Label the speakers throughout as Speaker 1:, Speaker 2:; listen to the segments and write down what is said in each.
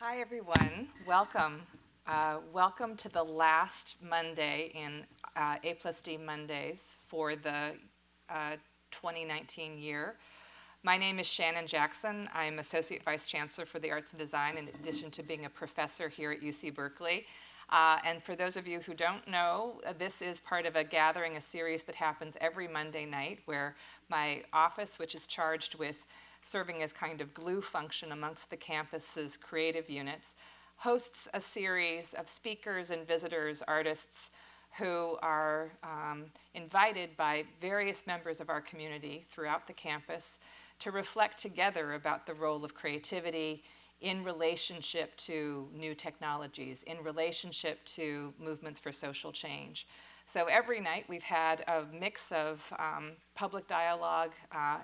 Speaker 1: Hi, everyone. Welcome. Welcome to the last Monday in A plus D Mondays for the 2019 year. My name is Shannon Jackson. I'm Associate Vice Chancellor for the Arts and Design in addition to being a professor here at UC Berkeley. And for those of you who don't know, this is part of a gathering, a series that happens every Monday night where my office, which is charged with serving as kind of glue function amongst the campus's creative units, hosts a series of speakers and visitors, artists, who are invited by various members of our community throughout the campus to reflect together about the role of creativity in relationship to new technologies, in relationship to movements for social change. So every night we've had a mix of public dialogue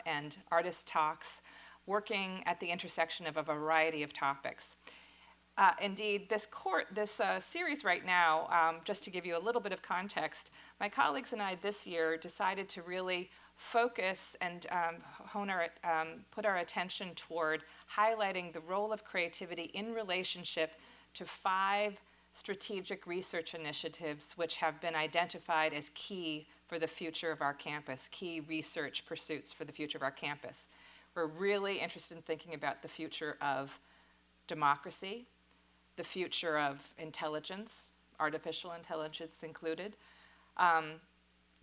Speaker 1: and artist talks working at the intersection of a variety of topics. Indeed, this series right now, just to give you a little bit of context, my colleagues and I this year decided to really focus and put our attention toward highlighting the role of creativity in relationship to 5 strategic research initiatives which have been identified as key for the future of our campus, key research pursuits for the future of our campus. We're really interested in thinking about the future of democracy, the future of intelligence, artificial intelligence included,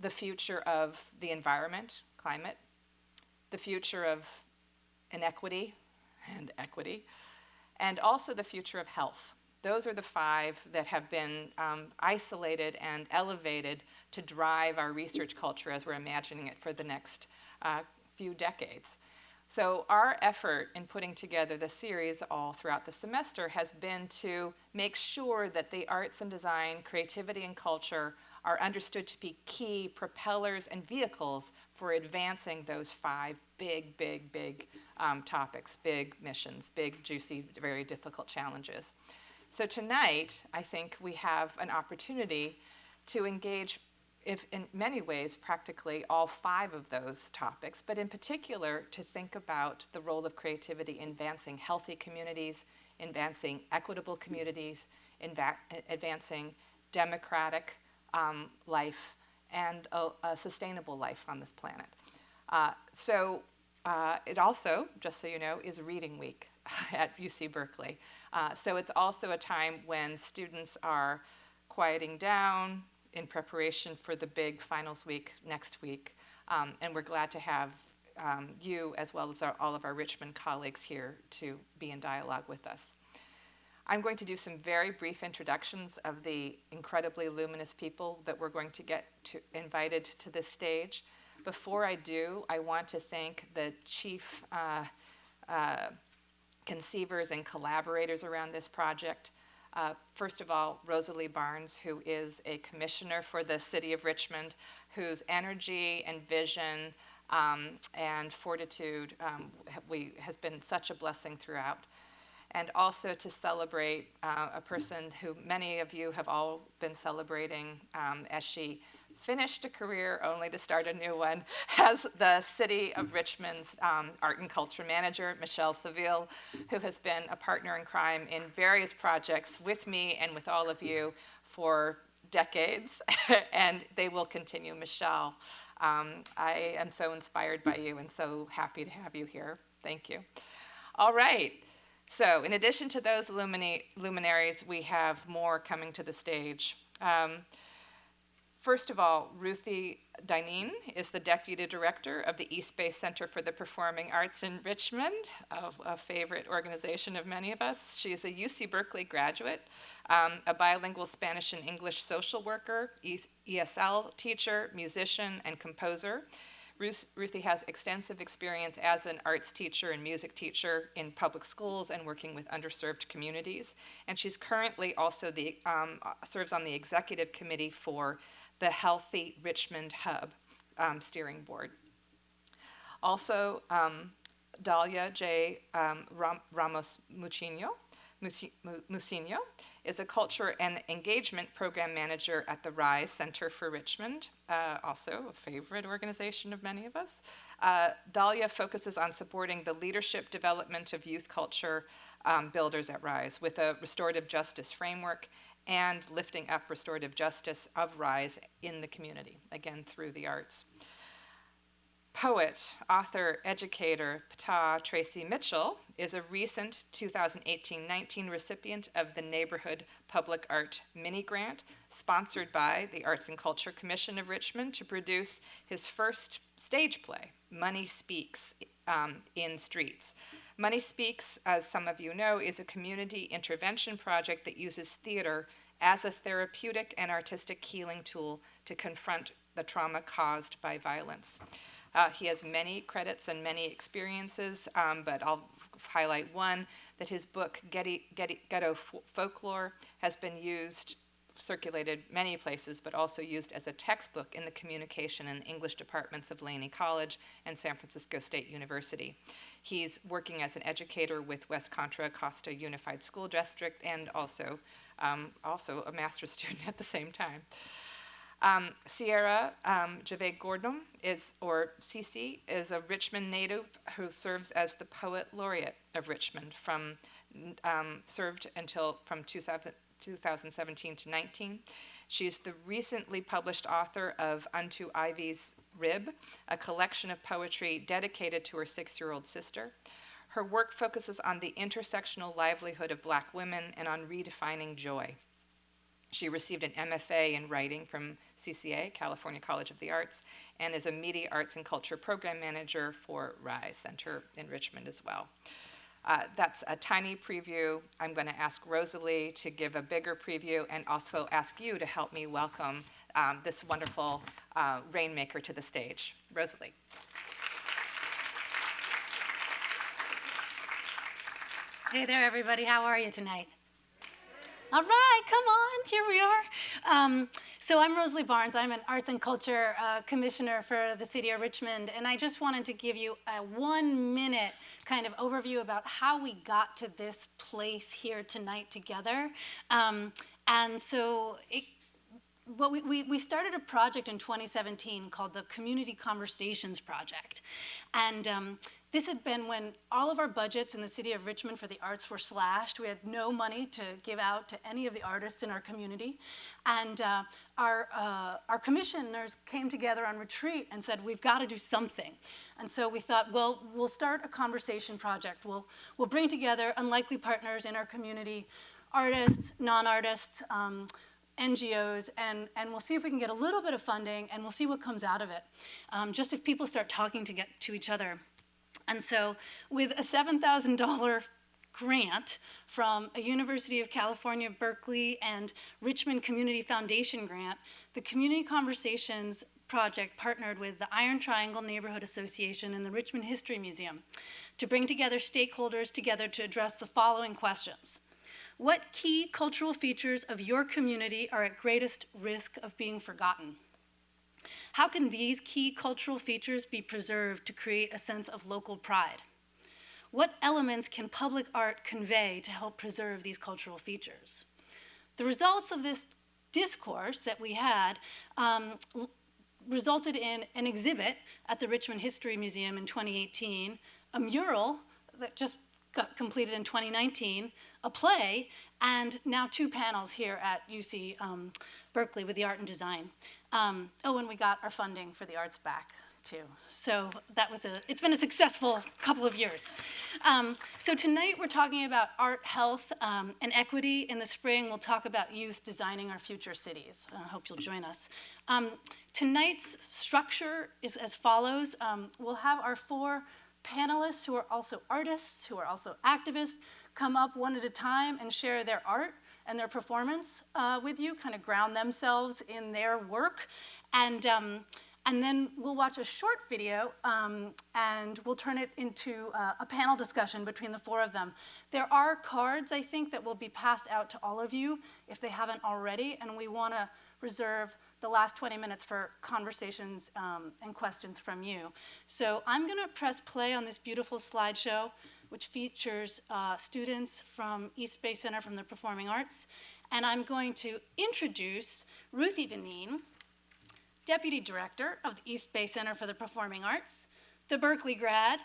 Speaker 1: the future of the environment, climate, the future of inequity and equity, and also the future of health. Those are the 5 that have been isolated and elevated to drive our research culture as we're imagining it for the next few decades. So our effort in putting together the series all throughout the semester has been to make sure that the arts and design, creativity and culture are understood to be key propellers and vehicles for advancing those 5 big topics, big missions, big, juicy, very difficult challenges. So tonight, I think we have an opportunity to engage, if in many ways, practically all 5 of those topics, but in particular to think about the role of creativity in advancing healthy communities, advancing equitable communities, advancing democratic life, and a sustainable life on this planet. It also, just so you know, is Reading Week at UC Berkeley. So it's also a time when students are quieting down in preparation for the big finals week next week. And we're glad to have you as well as all of our Richmond colleagues here to be in dialogue with us. I'm going to do some very brief introductions of the incredibly luminous people that we're going to get invited to this stage. Before I do, I want to thank the chief conceivers and collaborators around this project. First of all, Rosalie Barnes, who is a commissioner for the city of Richmond, whose energy and vision and fortitude has been such a blessing throughout. And also to celebrate a person who many of you have all been celebrating as she finished a career only to start a new one, as the City of Richmond's art and culture manager, Michelle Seville, who has been a partner in crime in various projects with me and with all of you for decades, and they will continue. Michelle, I am so inspired by you and so happy to have you here. Thank you. All right. So in addition to those luminaries, we have more coming to the stage. First of all, Ruthie Dineen is the Deputy Director of the East Bay Center for the Performing Arts in Richmond, a favorite organization of many of us. She is a UC Berkeley graduate, a bilingual Spanish and English social worker, ESL teacher, musician, and composer. Ruthie has extensive experience as an arts teacher and music teacher in public schools and working with underserved communities. And she's currently also serves on the executive committee for the Healthy Richmond Hub steering board. Also, Dalia J. Ramos Mucino Musinho is a culture and engagement program manager at the RISE Center for Richmond, also a favorite organization of many of us. Dahlia focuses on supporting the leadership development of youth culture builders at RISE with a restorative justice framework and lifting up restorative justice of RISE in the community, again, through the arts. Poet, author, educator, Fatah Tracy Mitchell is a recent 2018-19 recipient of the Neighborhood Public Art Mini Grant, sponsored by the Arts and Culture Commission of Richmond to produce his first stage play, Money Speaks, in Streets. Money Speaks, as some of you know, is a community intervention project that uses theater as a therapeutic and artistic healing tool to confront the trauma caused by violence. He has many credits and many experiences, but I'll highlight one, that his book, Ghetto Folklore, has been circulated many places, but also used as a textbook in the communication and English departments of Laney College and San Francisco State University. He's working as an educator with West Contra Costa Unified School District and also a master's student at the same time. Sierra Jave Gordon or Cece, is a Richmond native who serves as the Poet Laureate of Richmond served until from 2017 to 19. She's the recently published author of Unto Ivy's Rib, a collection of poetry dedicated to her 6-year-old sister. Her work focuses on the intersectional livelihood of Black women and on redefining joy. She received an MFA in writing from CCA, California College of the Arts, and is a Media Arts and Culture Program Manager for RISE Center in Richmond as well. That's a tiny preview. I'm going to ask Rosalie to give a bigger preview and also ask you to help me welcome this wonderful rainmaker to the stage. Rosalie.
Speaker 2: Hey there, everybody. How are you tonight? All right, come on, here we are. So I'm Rosalie Barnes. I'm an Arts and Culture Commissioner for the City of Richmond, and I just wanted to give you a 1-minute kind of overview about how we got to this place here tonight together. And so we started a project in 2017 called the Community Conversations Project. And this had been when all of our budgets in the city of Richmond for the arts were slashed. We had no money to give out to any of the artists in our community. And our commissioners came together on retreat and said, we've got to do something. And so we thought, well, we'll start a conversation project. We'll bring together unlikely partners in our community, artists, non-artists, NGOs, and we'll see if we can get a little bit of funding, and we'll see what comes out of it, just if people start talking to each other. And so with a $7,000 grant from a University of California, Berkeley, and Richmond Community Foundation grant, the Community Conversations Project partnered with the Iron Triangle Neighborhood Association and the Richmond History Museum to bring together stakeholders together to address the following questions. What key cultural features of your community are at greatest risk of being forgotten? How can these key cultural features be preserved to create a sense of local pride? What elements can public art convey to help preserve these cultural features? The results of this discourse that we had resulted in an exhibit at the Richmond History Museum in 2018, a mural that just got completed in 2019, a play, and now 2 panels here at UC Berkeley with the art and design. And we got our funding for the arts back too. So that was it's been a successful couple of years. So tonight we're talking about art, health, and equity. In the spring, we'll talk about youth designing our future cities. I hope you'll join us. Tonight's structure is as follows. We'll have our 4 panelists who are also artists, who are also activists, come up one at a time and share their art and their performance with you, kind of ground themselves in their work. And then we'll watch a short video and we'll turn it into a panel discussion between the 4 of them. There are cards, I think, that will be passed out to all of you if they haven't already, and we want to reserve the last 20 minutes for conversations and questions from you. So I'm going to press play on this beautiful slideshow. which features students from East Bay Center for the Performing Arts. And I'm going to introduce Ruthie Dineen, Deputy Director of the East Bay Center for the Performing Arts, the Berkeley grad,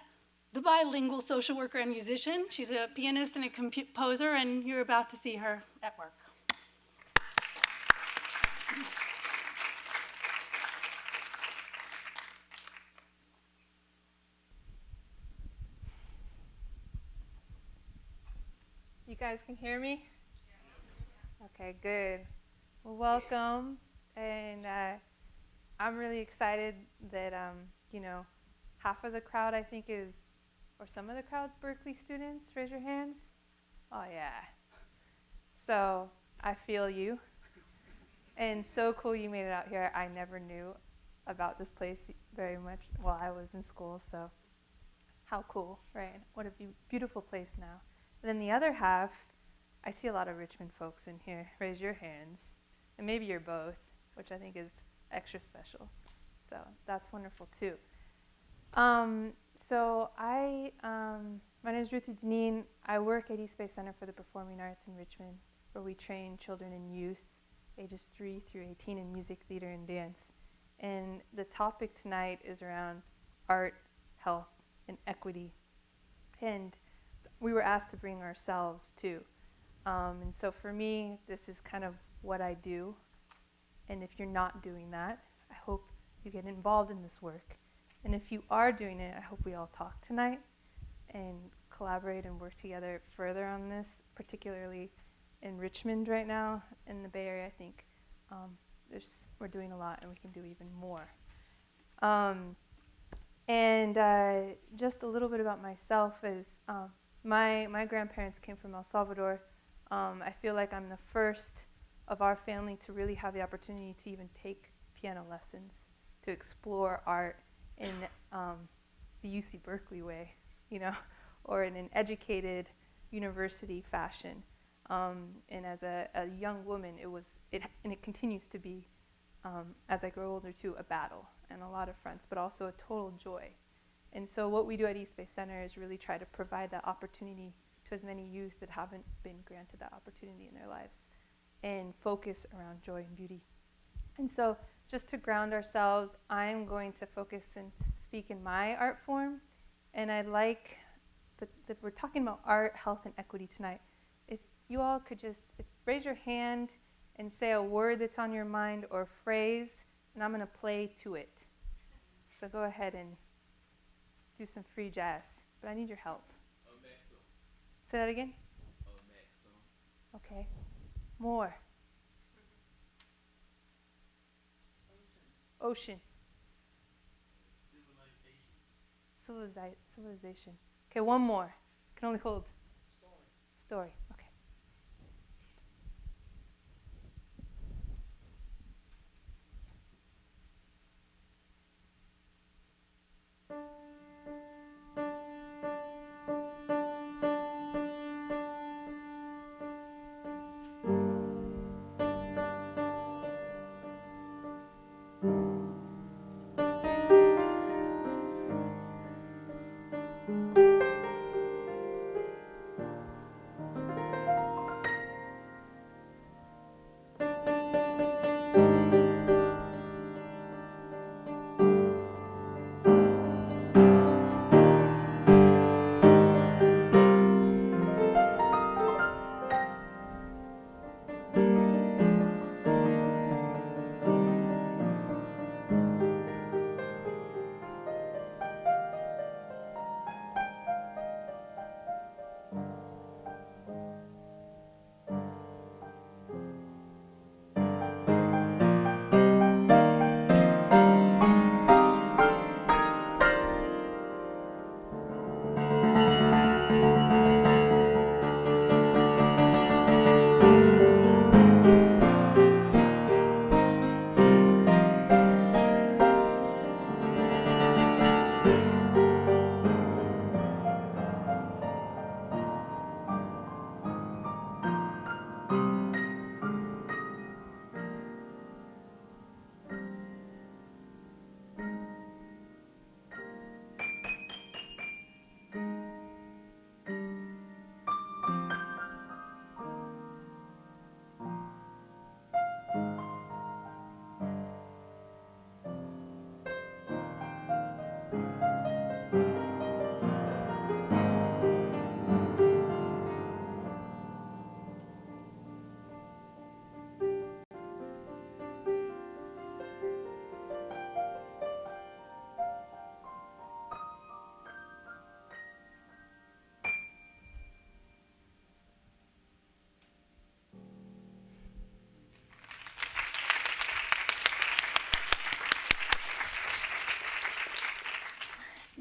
Speaker 2: the bilingual social worker and musician. She's a pianist and a composer, and you're about to see her at work.
Speaker 3: You guys can hear me? Okay, good. Well, welcome, and I'm really excited that, half of the crowd I think is, or some of the crowd's Berkeley students. Raise your hands. Oh, yeah. So, I feel you. And so cool you made it out here. I never knew about this place very much while I was in school, so how cool, right? What a beautiful place now. And then the other half, I see a lot of Richmond folks in here. Raise your hands. And maybe you're both, which I think is extra special. So that's wonderful too. My name is Ruthie Danine. I work at East Bay Center for the Performing Arts in Richmond, where we train children and youth ages 3 through 18 in music, theater, and dance. And the topic tonight is around art, health, and equity. And we were asked to bring ourselves too. And so for me, this is kind of what I do. And if you're not doing that, I hope you get involved in this work. And if you are doing it, I hope we all talk tonight and collaborate and work together further on this, particularly in Richmond right now. In the Bay Area, I think we're doing a lot and we can do even more. Just a little bit about myself is my grandparents came from El Salvador. I feel like I'm the first of our family to really have the opportunity to even take piano lessons, to explore art in the UC Berkeley way, or in an educated university fashion. And as a young woman, it continues to be, as I grow older too, a battle and a lot of fronts, but also a total joy. And so what we do at East Bay Center is really try to provide that opportunity to as many youth that haven't been granted that opportunity in their lives, and focus around joy and beauty. And so just to ground ourselves, I'm going to focus and speak in my art form, and I'd like that we're talking about art, health, and equity tonight. If you all could just raise your hand and say a word that's on your mind or a phrase, and I'm going to play to it. So go ahead and do some free jazz, but I need your help. Say that again? Okay. More. Ocean. Civilization. Okay, one more. Can only hold. Story. Okay.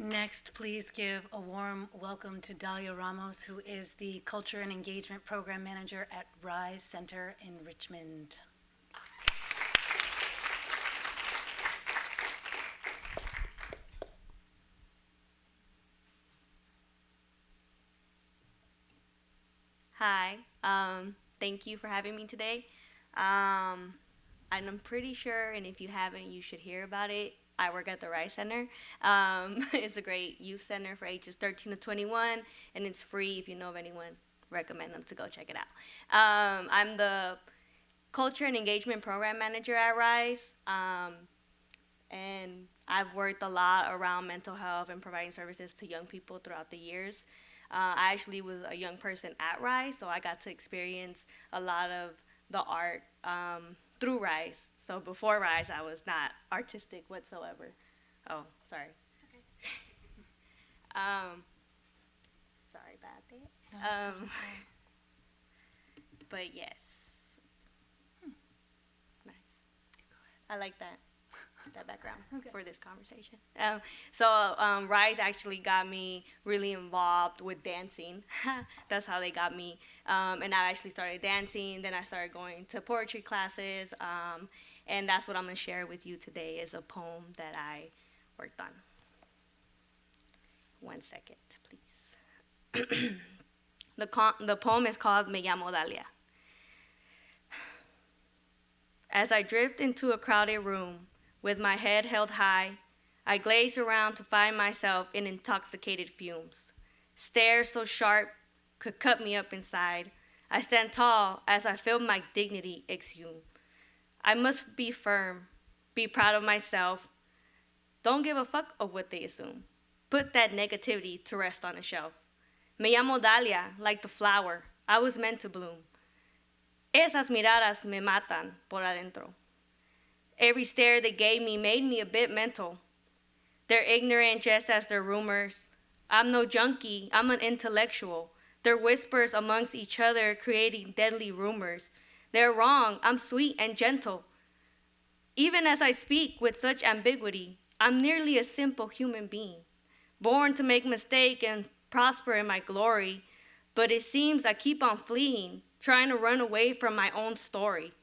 Speaker 2: Next, please give a warm welcome to Dalia Ramos, who is the Culture and Engagement Program Manager at RISE Center in Richmond.
Speaker 4: Hi, thank you for having me today. And I'm pretty sure, and if you haven't, you should hear about it. I work at the Rice Center. It's a great youth center for ages 13 to 21, and it's free. If you know of anyone, recommend them to go check it out. I'm the Culture and Engagement Program Manager at Rice, and I've worked a lot around mental health and providing services to young people throughout the years. I actually was a young person at Rice, so I got to experience a lot of the art through Rice. So before Rice, I was not artistic whatsoever. Oh, sorry.
Speaker 2: Okay.
Speaker 4: Sorry about that.
Speaker 2: No, it's totally fine.
Speaker 4: But yes. Nice. I like that background
Speaker 2: Okay.
Speaker 4: for this conversation. Rise actually got me really involved with dancing. That's how they got me. And I actually started dancing. Then I started going to poetry classes. And that's what I'm going to share with you today is a poem that I worked on. 1 second, please. The poem is called Me Llamo Dalia. As I drift into a crowded room, with my head held high, I glaze around to find myself in intoxicated fumes. Stares so sharp could cut me up inside. I stand tall as I feel my dignity exhume. I must be firm, be proud of myself. Don't give a fuck of what they assume. Put that negativity to rest on a shelf. Me llamo Dalia, like the flower. I was meant to bloom. Esas miradas me matan por adentro. Every stare they gave me made me a bit mental. They're ignorant just as their rumors. I'm no junkie, I'm an intellectual. Their whispers amongst each other creating deadly rumors. They're wrong, I'm sweet and gentle. Even as I speak with such ambiguity, I'm nearly a simple human being, born to make mistakes and prosper in my glory. But it seems I keep on fleeing, trying to run away from my own story.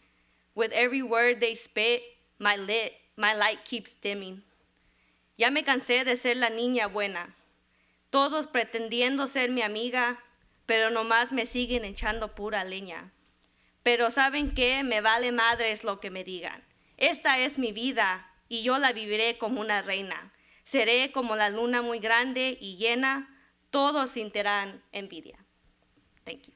Speaker 4: With every word they spit, my light keeps dimming. Ya me cansé de ser la niña buena, todos pretendiendo ser mi amiga, pero nomás me siguen echando pura leña. Pero ¿saben qué? Me vale madres lo que me digan. Esta es mi vida y yo la viviré como una reina. Seré como la luna muy grande y llena, todos sentirán envidia. Thank you.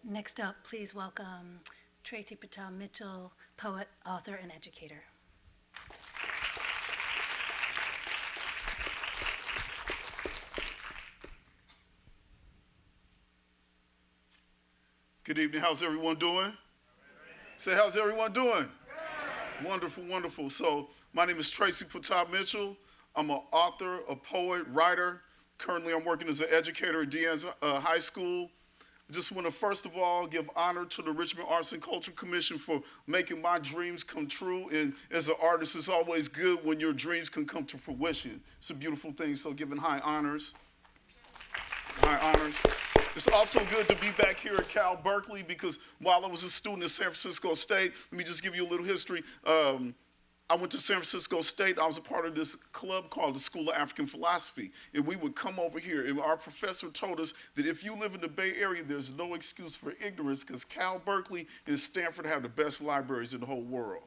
Speaker 2: Next up, please welcome Tracy Mitchell, poet, author, and educator.
Speaker 5: Good evening. How's everyone doing? Say, how's everyone doing? Wonderful, wonderful. So my name is Tracy Mitchell. I'm an author, a poet, writer. Currently, I'm working as an educator at Deanne's High School. I just want to first of all give honor to the Richmond Arts and Culture Commission for making my dreams come true. And as an artist, it's always good when your dreams can come to fruition. It's a beautiful thing, so giving high honors. High honors. It's also good to be back here at Cal Berkeley because while I was a student at San Francisco State, let me just give you a little history. I went to San Francisco State. I was a part of this club called the School of African Philosophy. And we would come over here, and our professor told us that if you live in the Bay Area, there's no excuse for ignorance because Cal Berkeley and Stanford have the best libraries in the whole world.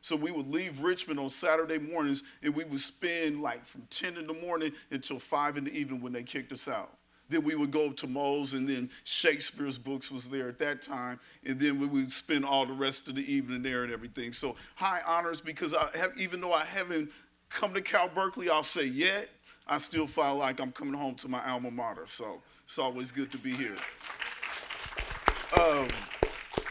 Speaker 5: So we would leave Richmond on Saturday mornings, and we would spend like from 10 in the morning until 5 in the evening when they kicked us out. Then we would go to Moe's, and then Shakespeare's books was there at that time, and then we would spend all the rest of the evening there and everything. So high honors, because even though I haven't come to Cal Berkeley, I'll say yet, I still feel like I'm coming home to my alma mater. So it's always good to be here.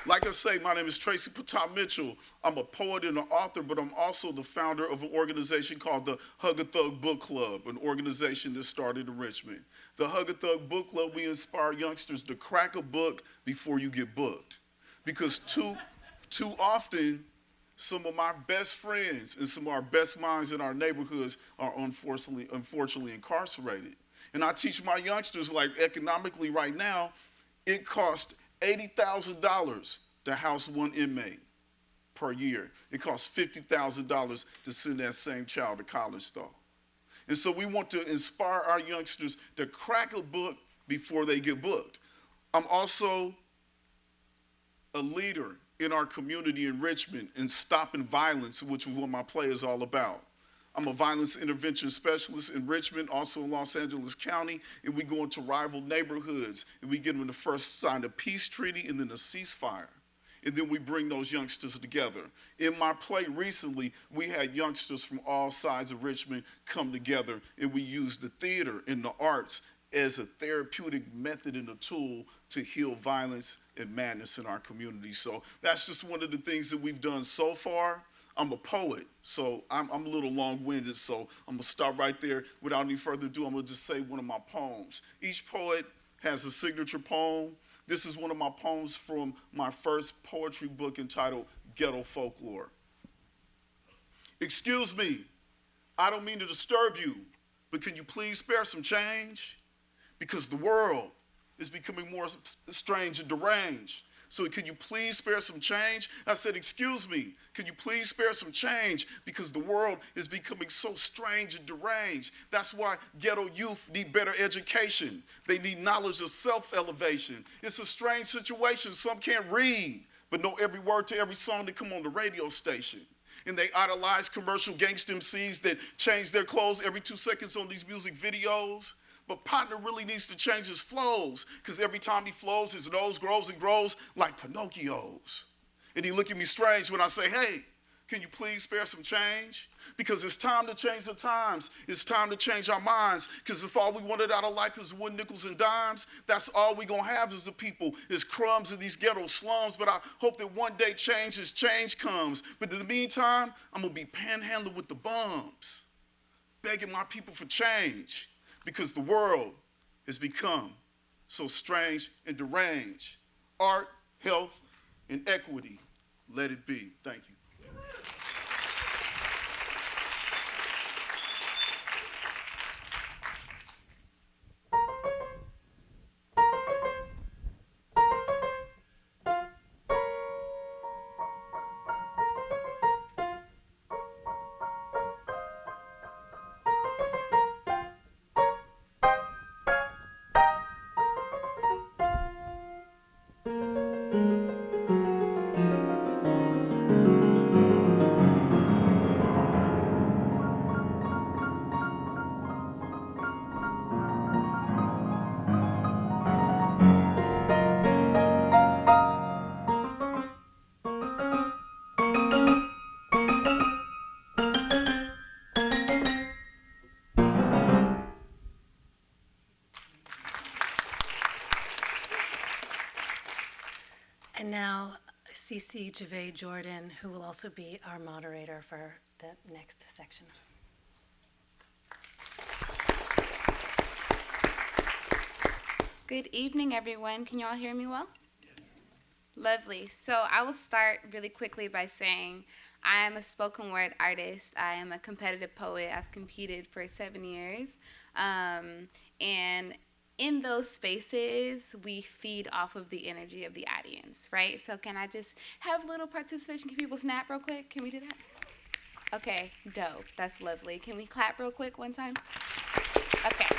Speaker 5: Like I say, my name is Tracy Fatah Mitchell. I'm a poet and an author, but I'm also the founder of an organization called the Hug a Thug Book Club, an organization that started in Richmond. The Hug a Thug Book Club, we inspire youngsters to crack a book before you get booked. Because too often, some of my best friends and some of our best minds in our neighborhoods are unfortunately incarcerated. And I teach my youngsters, like economically right now, it costs $80,000 to house one inmate per year. It costs $50,000 to send that same child to college, though. And so we want to inspire our youngsters to crack a book before they get booked. I'm also a leader in our community in Richmond in stopping violence, which is what my play is all about. I'm a violence intervention specialist in Richmond, also in Los Angeles County, and we go into rival neighborhoods, and we get them to first sign a peace treaty and then a ceasefire. And then we bring those youngsters together. In my play recently, we had youngsters from all sides of Richmond come together, and we used the theater and the arts as a therapeutic method and a tool to heal violence and madness in our community. So that's just one of the things that we've done so far. I'm a poet, so I'm a little long-winded, so I'm going to stop right there. Without any further ado, I'm going to just say one of my poems. Each poet has a signature poem. This is one of my poems from my first poetry book entitled Ghetto Folklore. Excuse me, I don't mean to disturb you, but can you please spare some change? Because the world is becoming more strange and deranged. So can you please spare some change? I said, excuse me, can you please spare some change? Because the world is becoming so strange and deranged. That's why ghetto youth need better education. They need knowledge of self-elevation. It's a strange situation. Some can't read, but know every word to every song that come on the radio station. And they idolize commercial gangsta MCs that change their clothes every 2 seconds on these music videos. But partner really needs to change his flows, because every time he flows, his nose grows and grows like Pinocchio's. And he look at me strange when I say, hey, can you please spare some change? Because it's time to change the times. It's time to change our minds, because if all we wanted out of life is wood, nickels, and dimes, that's all we gonna have as a people is crumbs in these ghetto slums. But I hope that one day change comes. But in the meantime, I'm gonna be panhandling with the bums, begging my people for change. Because the world has become so strange and deranged. Art, health, and equity, let it be. Thank you.
Speaker 2: And now, CC Javay Jordan, who will also be our moderator for the next section.
Speaker 6: Good evening, everyone. Can you all hear me well? Lovely. So I will start really quickly by saying I am a spoken word artist. I am a competitive poet. I've competed for 7 years. And in those spaces, we feed off of the energy of the audience, right? So can I just have a little participation? Can people snap real quick? Can we do that? Okay, dope. That's lovely. Can we clap real quick one time? Okay,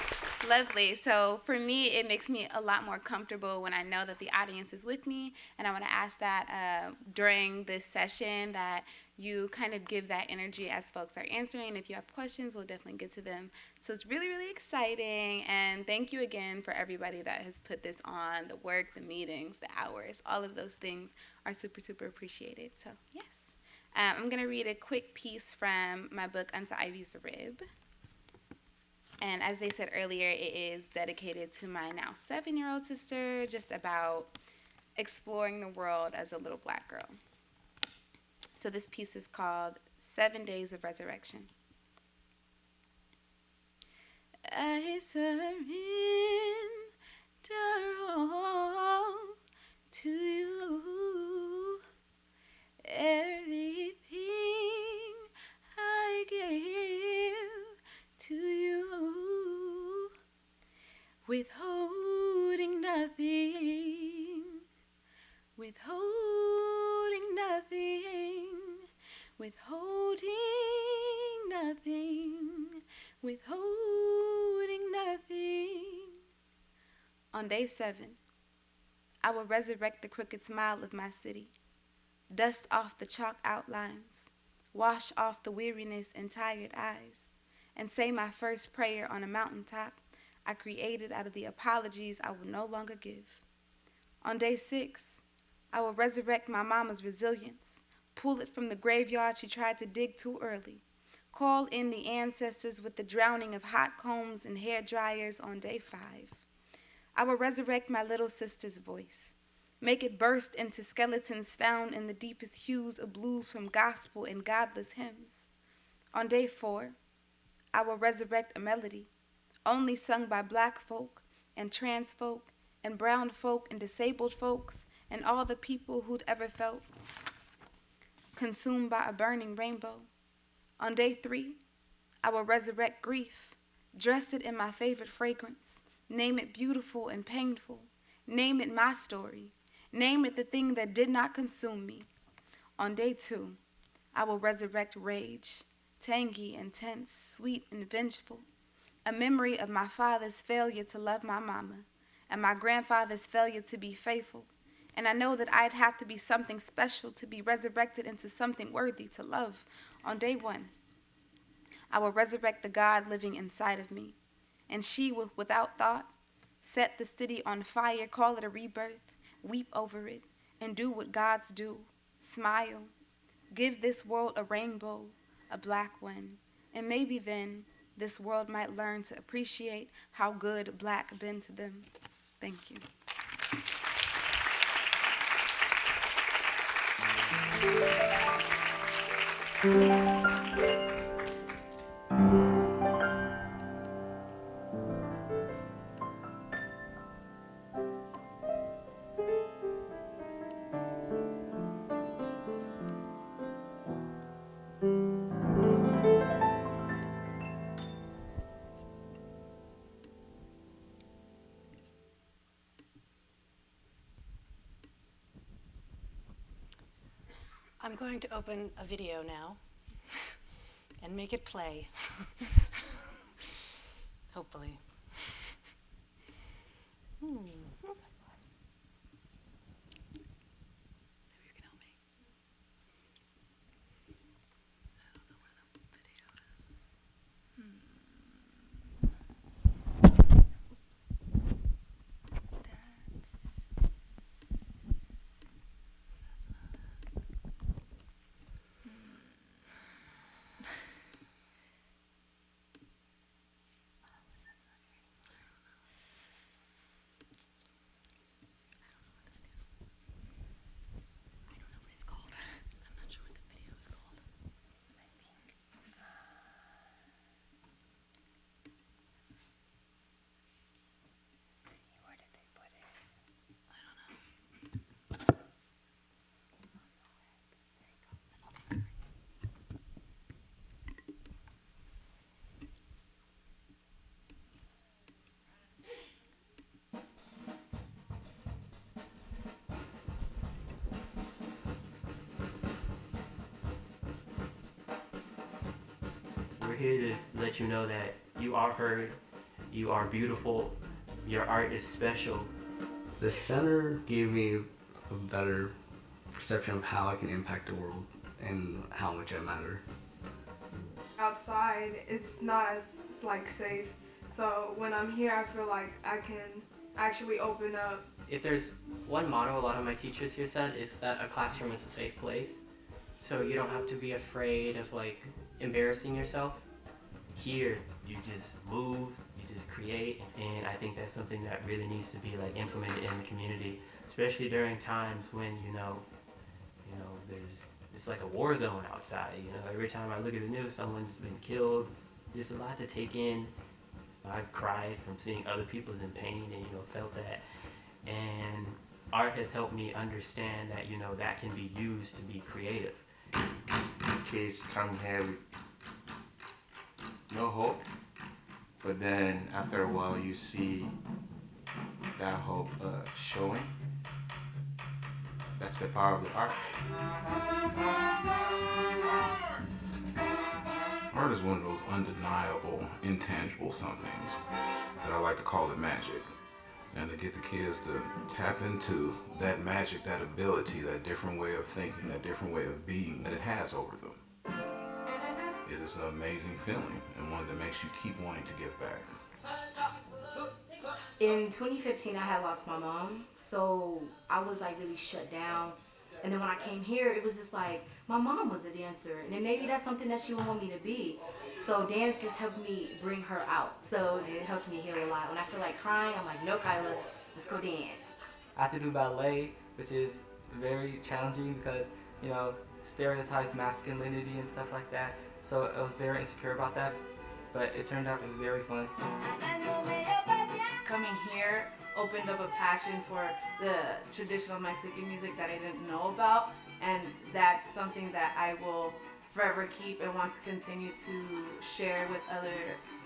Speaker 6: Lovely. So for me, it makes me a lot more comfortable when I know that the audience is with me. And I want to ask that during this session that you kind of give that energy as folks are answering. If you have questions, we'll definitely get to them. So it's really, really exciting. And thank you again for everybody that has put this on, the work, the meetings, the hours, all of those things are super, super appreciated. So yes. I'm going to read a quick piece from my book, Unto Ivy's Rib. And as they said earlier, it is dedicated to my now 7-year-old sister, just about exploring the world as a little black girl. So this piece is called 7 Days of Resurrection. I surrender all to you, everything I give to you, withholding nothing, withholding nothing, withholding nothing, withholding nothing. On day 7, I will resurrect the crooked smile of my city, dust off the chalk outlines, wash off the weariness in tired eyes, and say my first prayer on a mountaintop I created out of the apologies I will no longer give. On day 6, I will resurrect my mama's resilience, pull it from the graveyard she tried to dig too early, call in the ancestors with the drowning of hot combs and hair dryers on day 5. I will resurrect my little sister's voice, make it burst into skeletons found in the deepest hues of blues from gospel and godless hymns. On day 4, I will resurrect a melody, only sung by black folk and trans folk and brown folk and disabled folks and all the people who'd ever felt consumed by a burning rainbow. On day 3, I will resurrect grief, dress it in my favorite fragrance, name it beautiful and painful, name it my story, name it the thing that did not consume me. On day 2, I will resurrect rage, tangy and tense, sweet and vengeful, a memory of my father's failure to love my mama and my grandfather's failure to be faithful. And I know that I'd have to be something special to be resurrected into something worthy to love. On day 1, I will resurrect the God living inside of me, and she will, without thought, set the city on fire, call it a rebirth, weep over it, and do what gods do, smile, give this world a rainbow, a black one, and maybe then this world might learn to appreciate how good black been to them. Thank you.
Speaker 2: I'm going to open a video now and make it play. Hopefully. Maybe you can help me. I don't know where the video is.
Speaker 7: We're here to let you know that you are heard You are beautiful. Your art is special.
Speaker 8: The center gave me a better perception of how I can impact the world and how much I matter.
Speaker 9: Outside, it's not as like safe. So when I'm here, I feel like I can actually open up.
Speaker 10: If there's one motto a lot of my teachers here said, is that a classroom is a safe place. So you don't have to be afraid of like embarrassing yourself.
Speaker 7: Here, you just move, you just create, and I think that's something that really needs to be like implemented in the community, especially during times when it's like a war zone outside. Every time I look at the news, someone's been killed. There's a lot to take in. I've cried from seeing other people's in pain and felt that, and art has helped me understand that that can be used to be creative.
Speaker 11: Kids come here with no hope, but then after a while you see that hope showing. That's the power of the art.
Speaker 12: Art is one of those undeniable, intangible somethings that I like to call it magic. And to get the kids to tap into that magic, that ability, that different way of thinking, that different way of being that it has over them. It is an amazing feeling and one that makes you keep wanting to give back.
Speaker 13: In 2015, I had lost my mom, so I was like really shut down. And then when I came here, it was just like, my mom was a dancer, and then maybe that's something that she would want me to be. So dance just helped me bring her out. So it helped me heal a lot. When I feel like crying, I'm like, no, Kyla, let's go dance.
Speaker 10: I had to do ballet, which is very challenging because, stereotypes masculinity and stuff like that. So I was very insecure about that, but it turned out it was very fun.
Speaker 14: Coming here opened up a passion for the traditional Mexican music that I didn't know about, and that's something that I will forever keep and want to continue to share with other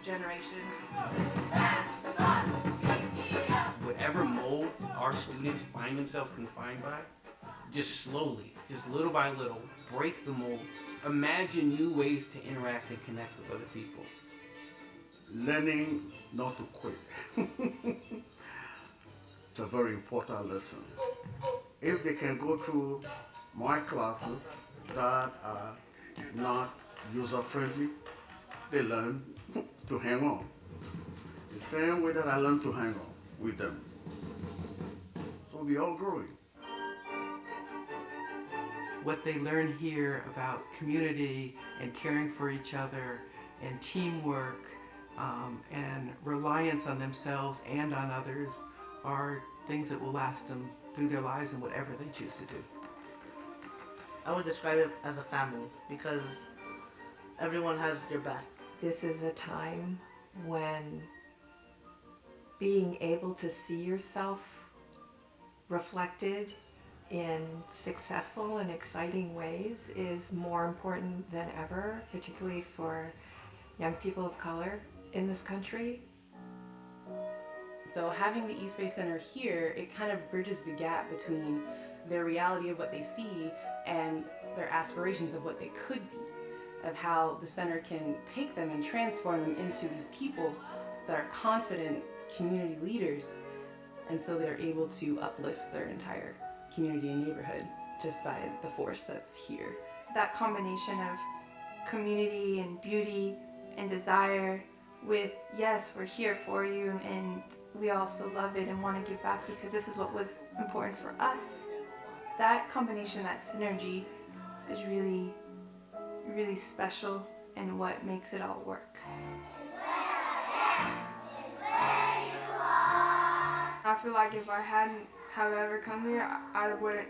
Speaker 14: generations.
Speaker 15: Whatever molds our students find themselves confined by, just slowly, just little by little, break the mold. Imagine new ways to interact and connect with other people.
Speaker 16: Learning not to quit. It's a very important lesson. If they can go through my classes that are not user-friendly, they learn to hang on. The same way that I learned to hang on with them. So we all growing.
Speaker 17: What they learn here about community and caring for each other and teamwork and reliance on themselves and on others are things that will last them through their lives and whatever they choose to do.
Speaker 18: I would describe it as a family because everyone has your back.
Speaker 19: This is a time when being able to see yourself reflected in successful and exciting ways is more important than ever, particularly for young people of color in this country.
Speaker 20: So having the East Bay Center here, it kind of bridges the gap between their reality of what they see and their aspirations of what they could be, of how the center can take them and transform them into these people that are confident community leaders, and so they're able to uplift their entire community and neighborhood just by the force that's here.
Speaker 9: That combination of community and beauty and desire with, yes, we're here for you, and we also love it and want to give back because this is what was important for us. That combination, that synergy is really, really special and what makes it all work. I feel like if I hadn't have ever come here, I wouldn't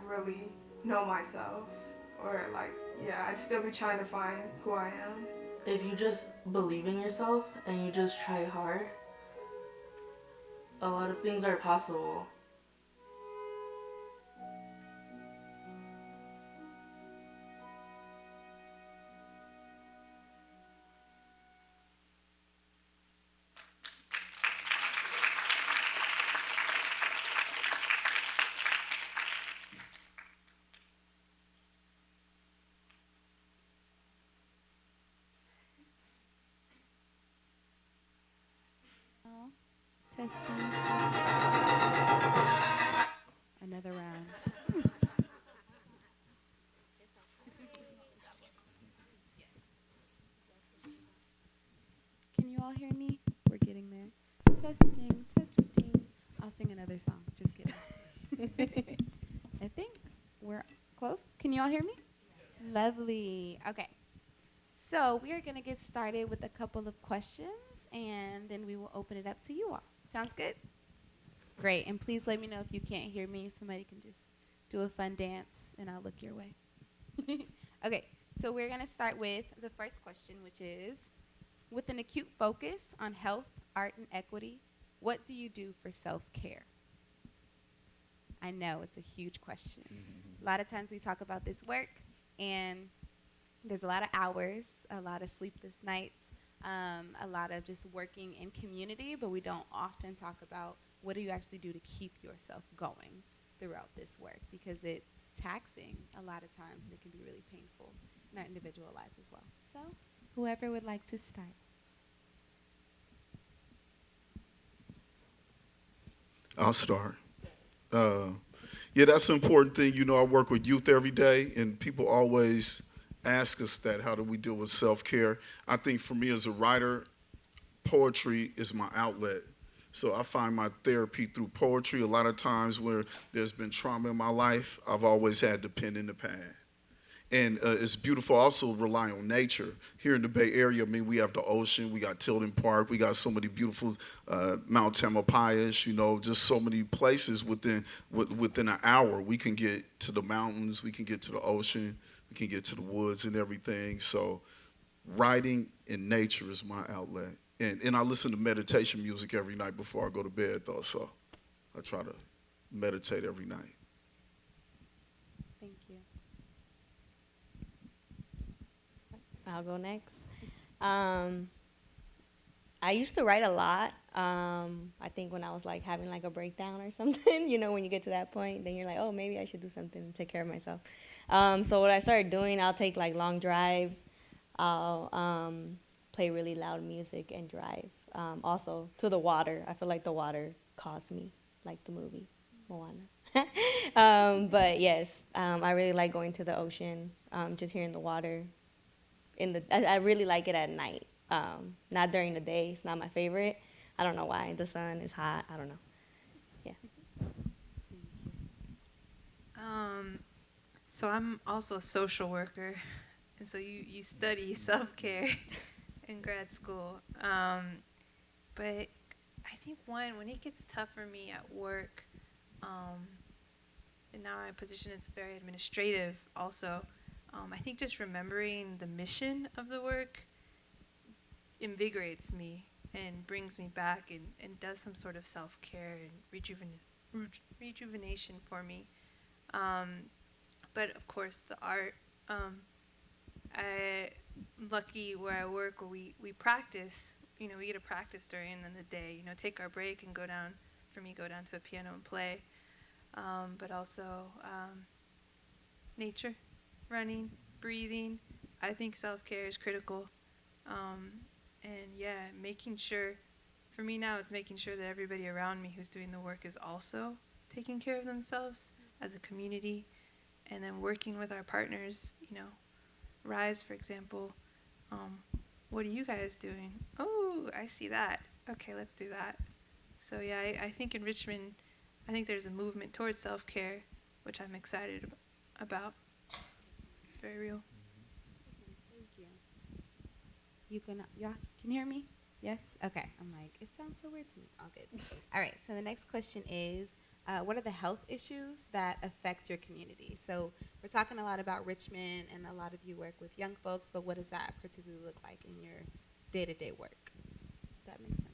Speaker 9: really know myself, or I'd still be trying to find who I am.
Speaker 18: If you just believe in yourself and you just try hard, a lot of things are possible.
Speaker 6: Testing. Another round. Can you all hear me? We're getting there. Testing, testing. I'll sing another song. Just kidding. I think we're close. Can you all hear me? Lovely. Okay. So we are going to get started with a couple of questions, and then we will open it up to you all. Sounds good? Great. And please let me know if you can't hear me. Somebody can just do a fun dance, and I'll look your way. Okay. So we're going to start with the first question, which is, with an acute focus on health, art, and equity, what do you do for self-care? I know it's a huge question. A lot of times we talk about this work, and there's a lot of hours, a lot of sleepless nights, a lot of just working in community, but we don't often talk about what do you actually do to keep yourself going throughout this work, because it's taxing a lot of times, and it can be really painful in our individual lives as well. So whoever would like to start.
Speaker 5: I'll start. Yeah, that's an important thing. You know, I work with youth every day, and people always ask us that, how do we deal with self-care? I think for me as a writer, poetry is my outlet. So I find my therapy through poetry. A lot of times where there's been trauma in my life, I've always had the pen and the pad. And it's beautiful also rely on nature. Here in the Bay Area, I mean, we have the ocean, we got Tilden Park, we got so many beautiful Mount Tamalpais, you know, just so many places within an hour. We can get to the mountains, we can get to the ocean, we can get to the woods and everything. So writing in nature is my outlet. And I listen to meditation music every night before I go to bed, though, so I try to meditate every night.
Speaker 6: Thank you.
Speaker 4: I'll go next. I used to write a lot. I think when I was like having like a breakdown or something, you know, when you get to that point, then you're like, oh, maybe I should do something to take care of myself. So what I started doing, I'll take like long drives. I'll play really loud music and drive. Also to the water. I feel like the water caused me, like the movie Moana. But yes, I really like going to the ocean, just hearing the water. I really like it at night, not during the day. It's not my favorite. I don't know why. The sun is hot. I don't know. Yeah.
Speaker 3: So I'm also a social worker, and so you study self-care in grad school. But I think when it gets tough for me at work, and now my position is very administrative also, I think just remembering the mission of the work invigorates me and brings me back and does some sort of self-care and rejuvenation for me. But of course, the art, I'm lucky where I work, where we practice. You know, we get to practice during the day. You know, take our break and go down to a piano and play. But also nature, running, breathing. I think self-care is critical. And yeah, making sure, for me now, it's making sure that everybody around me who's doing the work is also taking care of themselves as a community. And then working with our partners, you know, Rise, for example. What are you guys doing? Oh, I see that. Okay, let's do that. So yeah, I think in Richmond, I think there's a movement towards self-care, which I'm excited about. It's very real.
Speaker 6: Thank you. Yeah, can you hear me? Yes? Okay. I'm like, it sounds so weird to me. All good. All right, so the next question is, what are the health issues that affect your community? So we're talking a lot about Richmond, and a lot of you work with young folks, but what does that particularly look like in your day-to-day work? If that makes sense.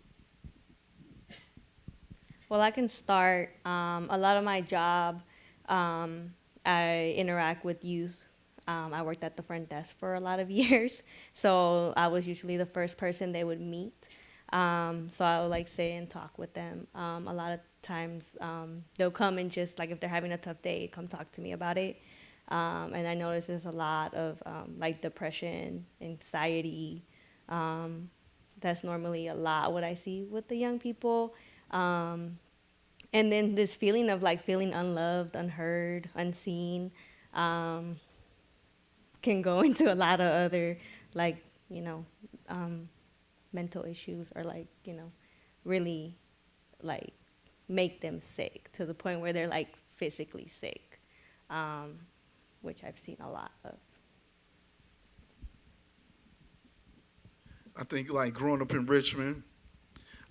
Speaker 4: Well, I can start. A lot of my job, I interact with youth. I worked at the front desk for a lot of years, so I was usually the first person they would meet. So I would like sit and talk with them. A lot of times they'll come and just like if they're having a tough day, come talk to me about it. And I notice there's a lot of like depression, anxiety. That's normally a lot what I see with the young people. And then this feeling of like feeling unloved, unheard, unseen, can go into a lot of other, like, mental issues, or like, really like make them sick to the point where they're like physically sick, which I've seen a lot of.
Speaker 5: I think like growing up in Richmond,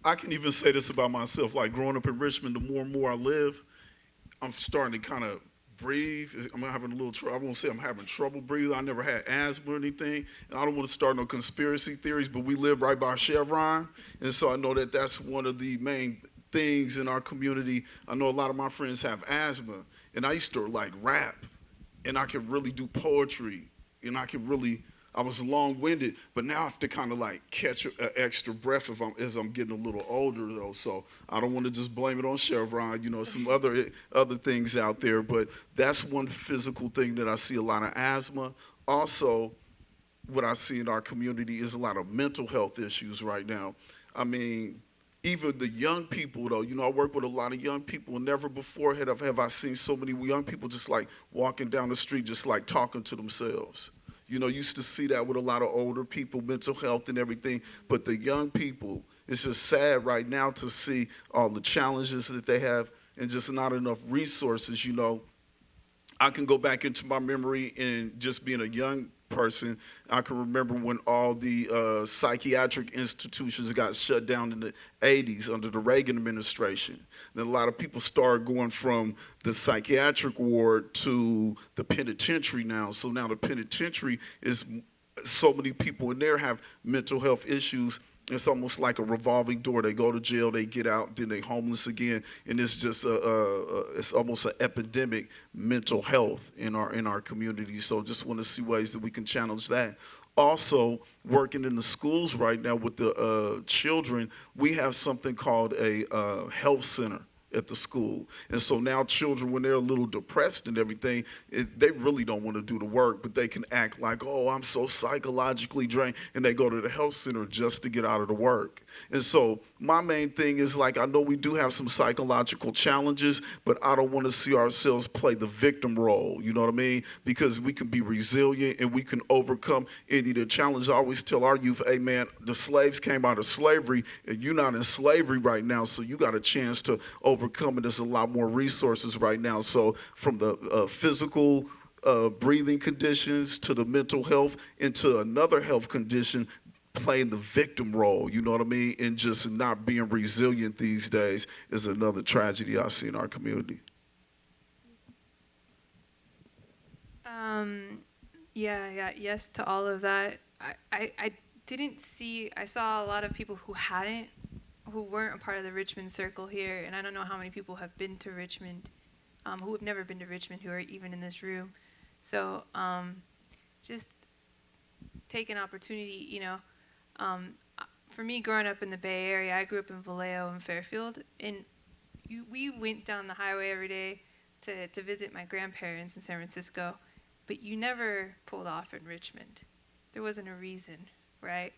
Speaker 5: I can even say this about myself. Like growing up in Richmond, the more and more I live, I'm starting to kind of breathe. I'm having a little trouble. I won't say I'm having trouble breathing. I never had asthma or anything. And I don't want to start no conspiracy theories, but we live right by Chevron. And so I know that that's one of the main things in our community. I know a lot of my friends have asthma. And I used to like rap. And I could really do poetry. And I was long-winded, but now I have to kind of like catch an extra breath as I'm getting a little older, though. So I don't want to just blame it on Chevron, some other things out there. But that's one physical thing that I see a lot of asthma. Also, what I see in our community is a lot of mental health issues right now. I mean, even the young people, though, I work with a lot of young people, and never before have I seen so many young people just like walking down the street, just like talking to themselves. Used to see that with a lot of older people, mental health and everything. But the young people, it's just sad right now to see all the challenges that they have and just not enough resources. I can go back into my memory and just being a young person. I can remember when all the psychiatric institutions got shut down in the 80s under the Reagan administration. Then a lot of people started going from the psychiatric ward to the penitentiary now. So now the penitentiary is so many people in there have mental health issues. It's almost like a revolving door. They go to jail, they get out, then they homeless again, and it's just it's almost an epidemic mental health in our community. So just want to see ways that we can challenge that. Also, working in the schools right now with the children, we have something called a health center at the school. And so now children, when they're a little depressed and everything, they really don't want to do the work, but they can act like, oh, I'm so psychologically drained, and they go to the health center just to get out of the work. And so my main thing is, like, I know we do have some psychological challenges, but I don't want to see ourselves play the victim role, you know what I mean? Because we can be resilient and we can overcome any of the challenges. I always tell our youth, hey man, the slaves came out of slavery and you're not in slavery right now, so you got a chance to overcome it. There's a lot more resources right now. So from the physical breathing conditions to the mental health into another health condition, playing the victim role, you know what I mean? And just not being resilient these days is another tragedy I see in our community.
Speaker 3: Yes to all of that. I saw a lot of people who weren't a part of the Richmond circle here, and I don't know how many people have been to Richmond, who have never been to Richmond, who are even in this room. So just take an opportunity, for me, growing up in the Bay Area, I grew up in Vallejo and Fairfield, and we went down the highway every day to visit my grandparents in San Francisco, but you never pulled off in Richmond. There wasn't a reason, right?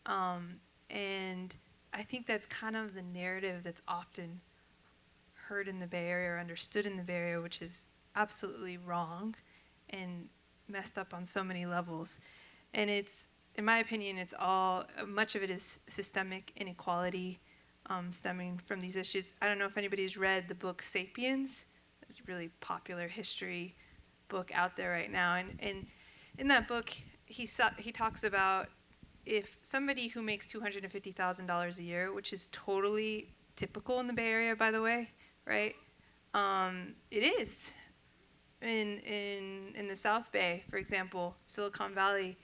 Speaker 3: And I think that's kind of the narrative that's often heard in the Bay Area or understood in the Bay Area, which is absolutely wrong and messed up on so many levels. And it's, in my opinion, much of it is systemic inequality stemming from these issues. I don't know if anybody's read the book Sapiens. It's a really popular history book out there right now. And in that book, he talks about if somebody who makes $250,000 a year, which is totally typical in the Bay Area, by the way, right? It is. In the South Bay, for example, Silicon Valley,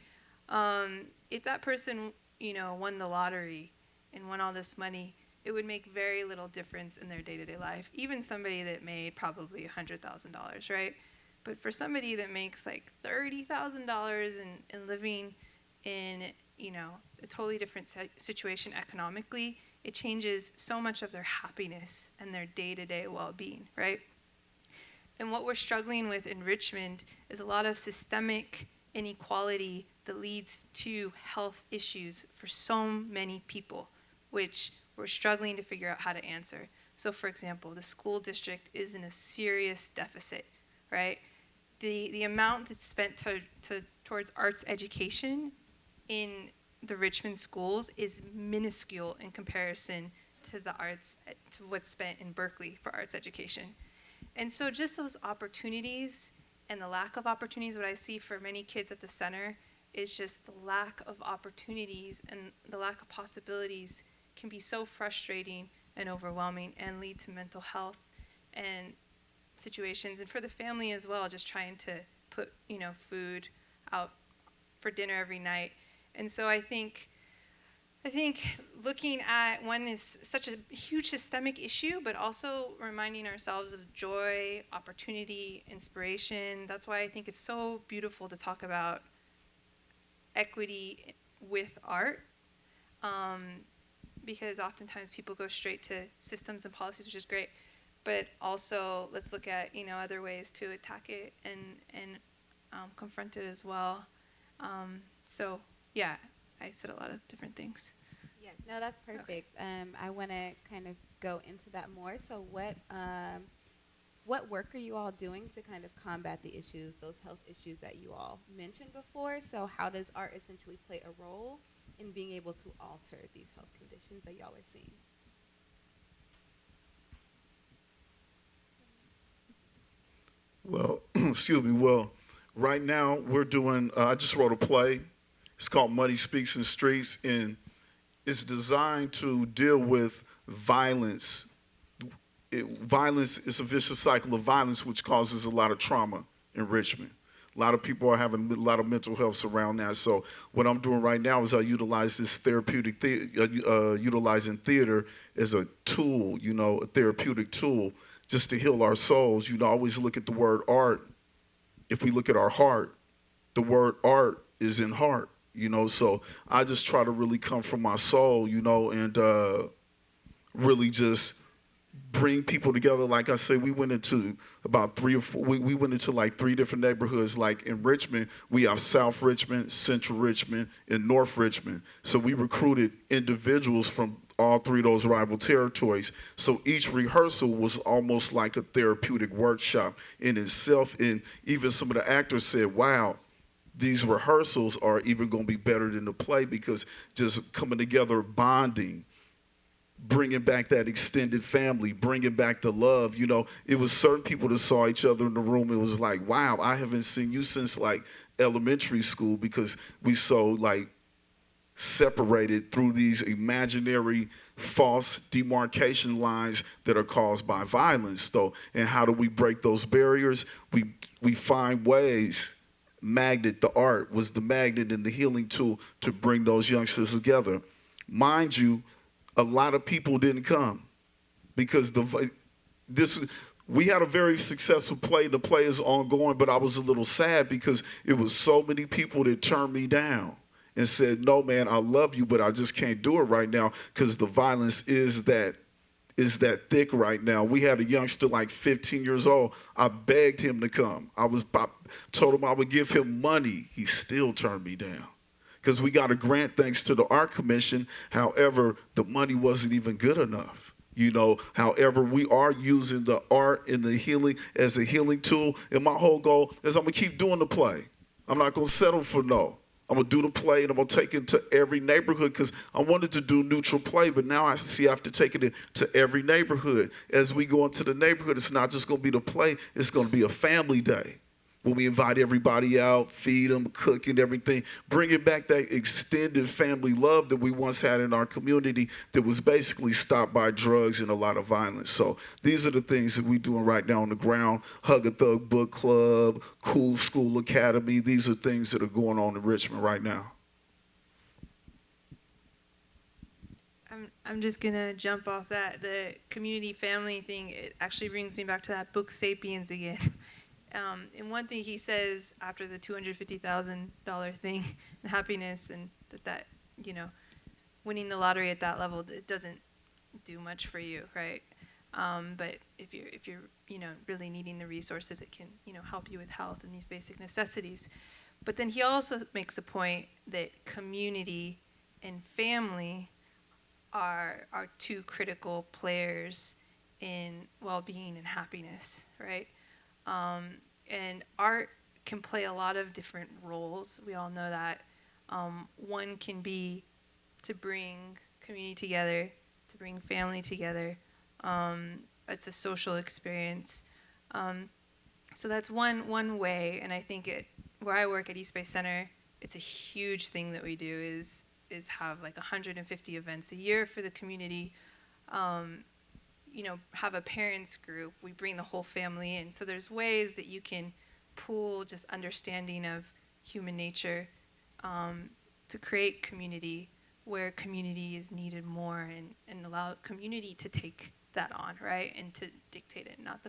Speaker 3: if that person, won the lottery and won all this money, it would make very little difference in their day-to-day life. Even somebody that made probably $100,000, right? But for somebody that makes like $30,000 and living in, a totally different situation economically, it changes so much of their happiness and their day-to-day well-being, right? And what we're struggling with in Richmond is a lot of systemic inequality that leads to health issues for so many people, which we're struggling to figure out how to answer. So for example, the school district is in a serious deficit, right? The amount that's spent towards arts education in the Richmond schools is minuscule in comparison to to what's spent in Berkeley for arts education. And so just those opportunities and the lack of opportunities, what I see for many kids at the center is just the lack of opportunities and the lack of possibilities can be so frustrating and overwhelming and lead to mental health and situations, and for the family as well, just trying to put food out for dinner every night. And so I think looking at one is such a huge systemic issue, but also reminding ourselves of joy, opportunity, inspiration. That's why I think it's so beautiful to talk about equity with art, because oftentimes people go straight to systems and policies, which is great, but also let's look at other ways to attack it and confront it as well. So yeah, I said a lot of different things.
Speaker 6: Yeah, no, that's perfect. I want to kind of go into that more. So what work are you all doing to kind of combat the issues, those health issues that you all mentioned before? So how does art essentially play a role in being able to alter these health conditions that y'all are seeing?
Speaker 5: Well, excuse me. Well, right now we're doing, I just wrote a play. It's called Money Speaks in the Streets, and it's designed to deal with violence. Violence is a vicious cycle of violence which causes a lot of trauma in Richmond. A lot of people are having a lot of mental health around that. So what I'm doing right now is I utilize this therapeutic, utilizing theater as a tool, a therapeutic tool, just to heal our souls. Always look at the word art. If we look at our heart, the word art is in heart, So I just try to really come from my soul, and really just bring people together. Like I say, we went into about three or four, we went into like 3 different neighborhoods. Like in Richmond, we have South Richmond, Central Richmond, and North Richmond. So we recruited individuals from all 3 of those rival territories. So each rehearsal was almost like a therapeutic workshop in itself. And even some of the actors said, wow, these rehearsals are even going to be better than the play, because just coming together, bonding, bringing back that extended family, bringing back the love. It was certain people that saw each other in the room. It was like, wow, I haven't seen you since like elementary school, because we so like separated through these imaginary false demarcation lines that are caused by violence. So, and how do we break those barriers? We find ways. Magnet, the art, was the magnet and the healing tool to bring those youngsters together. Mind you, a lot of people didn't come because we had a very successful play. The play is ongoing, but I was a little sad because it was so many people that turned me down and said, no, man, I love you, but I just can't do it right now because the violence is that thick right now. We had a youngster like 15 years old. I begged him to come. I told him I would give him money. He still turned me down because we got a grant thanks to the Art Commission. However, the money wasn't even good enough. However, we are using the art and the healing as a healing tool. And my whole goal is I'm going to keep doing the play. I'm not going to settle for no. I'm going to do the play, and I'm going to take it to every neighborhood, because I wanted to do neutral play, but now I see I have to take it to every neighborhood. As we go into the neighborhood, it's not just going to be the play. It's going to be a family day when we invite everybody out, feed them, cook and everything, bringing back that extended family love that we once had in our community that was basically stopped by drugs and a lot of violence. So these are the things that we're doing right now on the ground. Hug a Thug Book Club, Cool School Academy. These are things that are going on in Richmond right now.
Speaker 3: I'm just going to jump off that. The community family thing, it actually brings me back to that book Sapiens again. And one thing he says after the $250,000 thing, and happiness, and that winning the lottery at that level, it doesn't do much for you, right? But if you're really needing the resources, it can help you with health and these basic necessities. But then he also makes a point that community and family are two critical players in well-being and happiness, right? And art can play a lot of different roles. We all know that. One can be to bring community together, to bring family together. It's a social experience. So that's one way, and I think where I work at East Bay Center, it's a huge thing that we do is have like 150 events a year for the community. Have a parents group. We bring the whole family in. So there's ways that you can pool just understanding of human nature to create community where community is needed more, and allow community to take that on, right, and to dictate it, not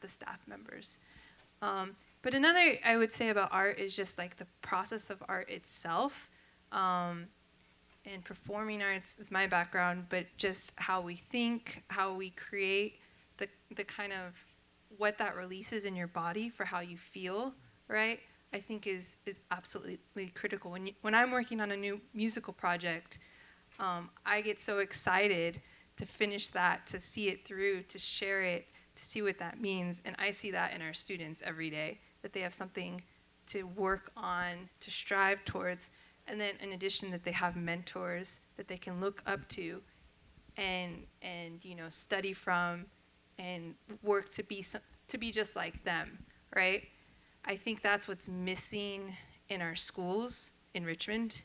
Speaker 3: the staff members. But another I would say about art is just like the process of art itself. And performing arts is my background, but just how we think, how we create, the kind of what that releases in your body for how you feel, right? I think is absolutely critical. When I'm working on a new musical project, I get so excited to finish that, to see it through, to share it, to see what that means. And I see that in our students every day, that they have something to work on, to strive towards. And then in addition, that they have mentors that they can look up to and study from and work to be just like them, right? I think that's what's missing in our schools in Richmond,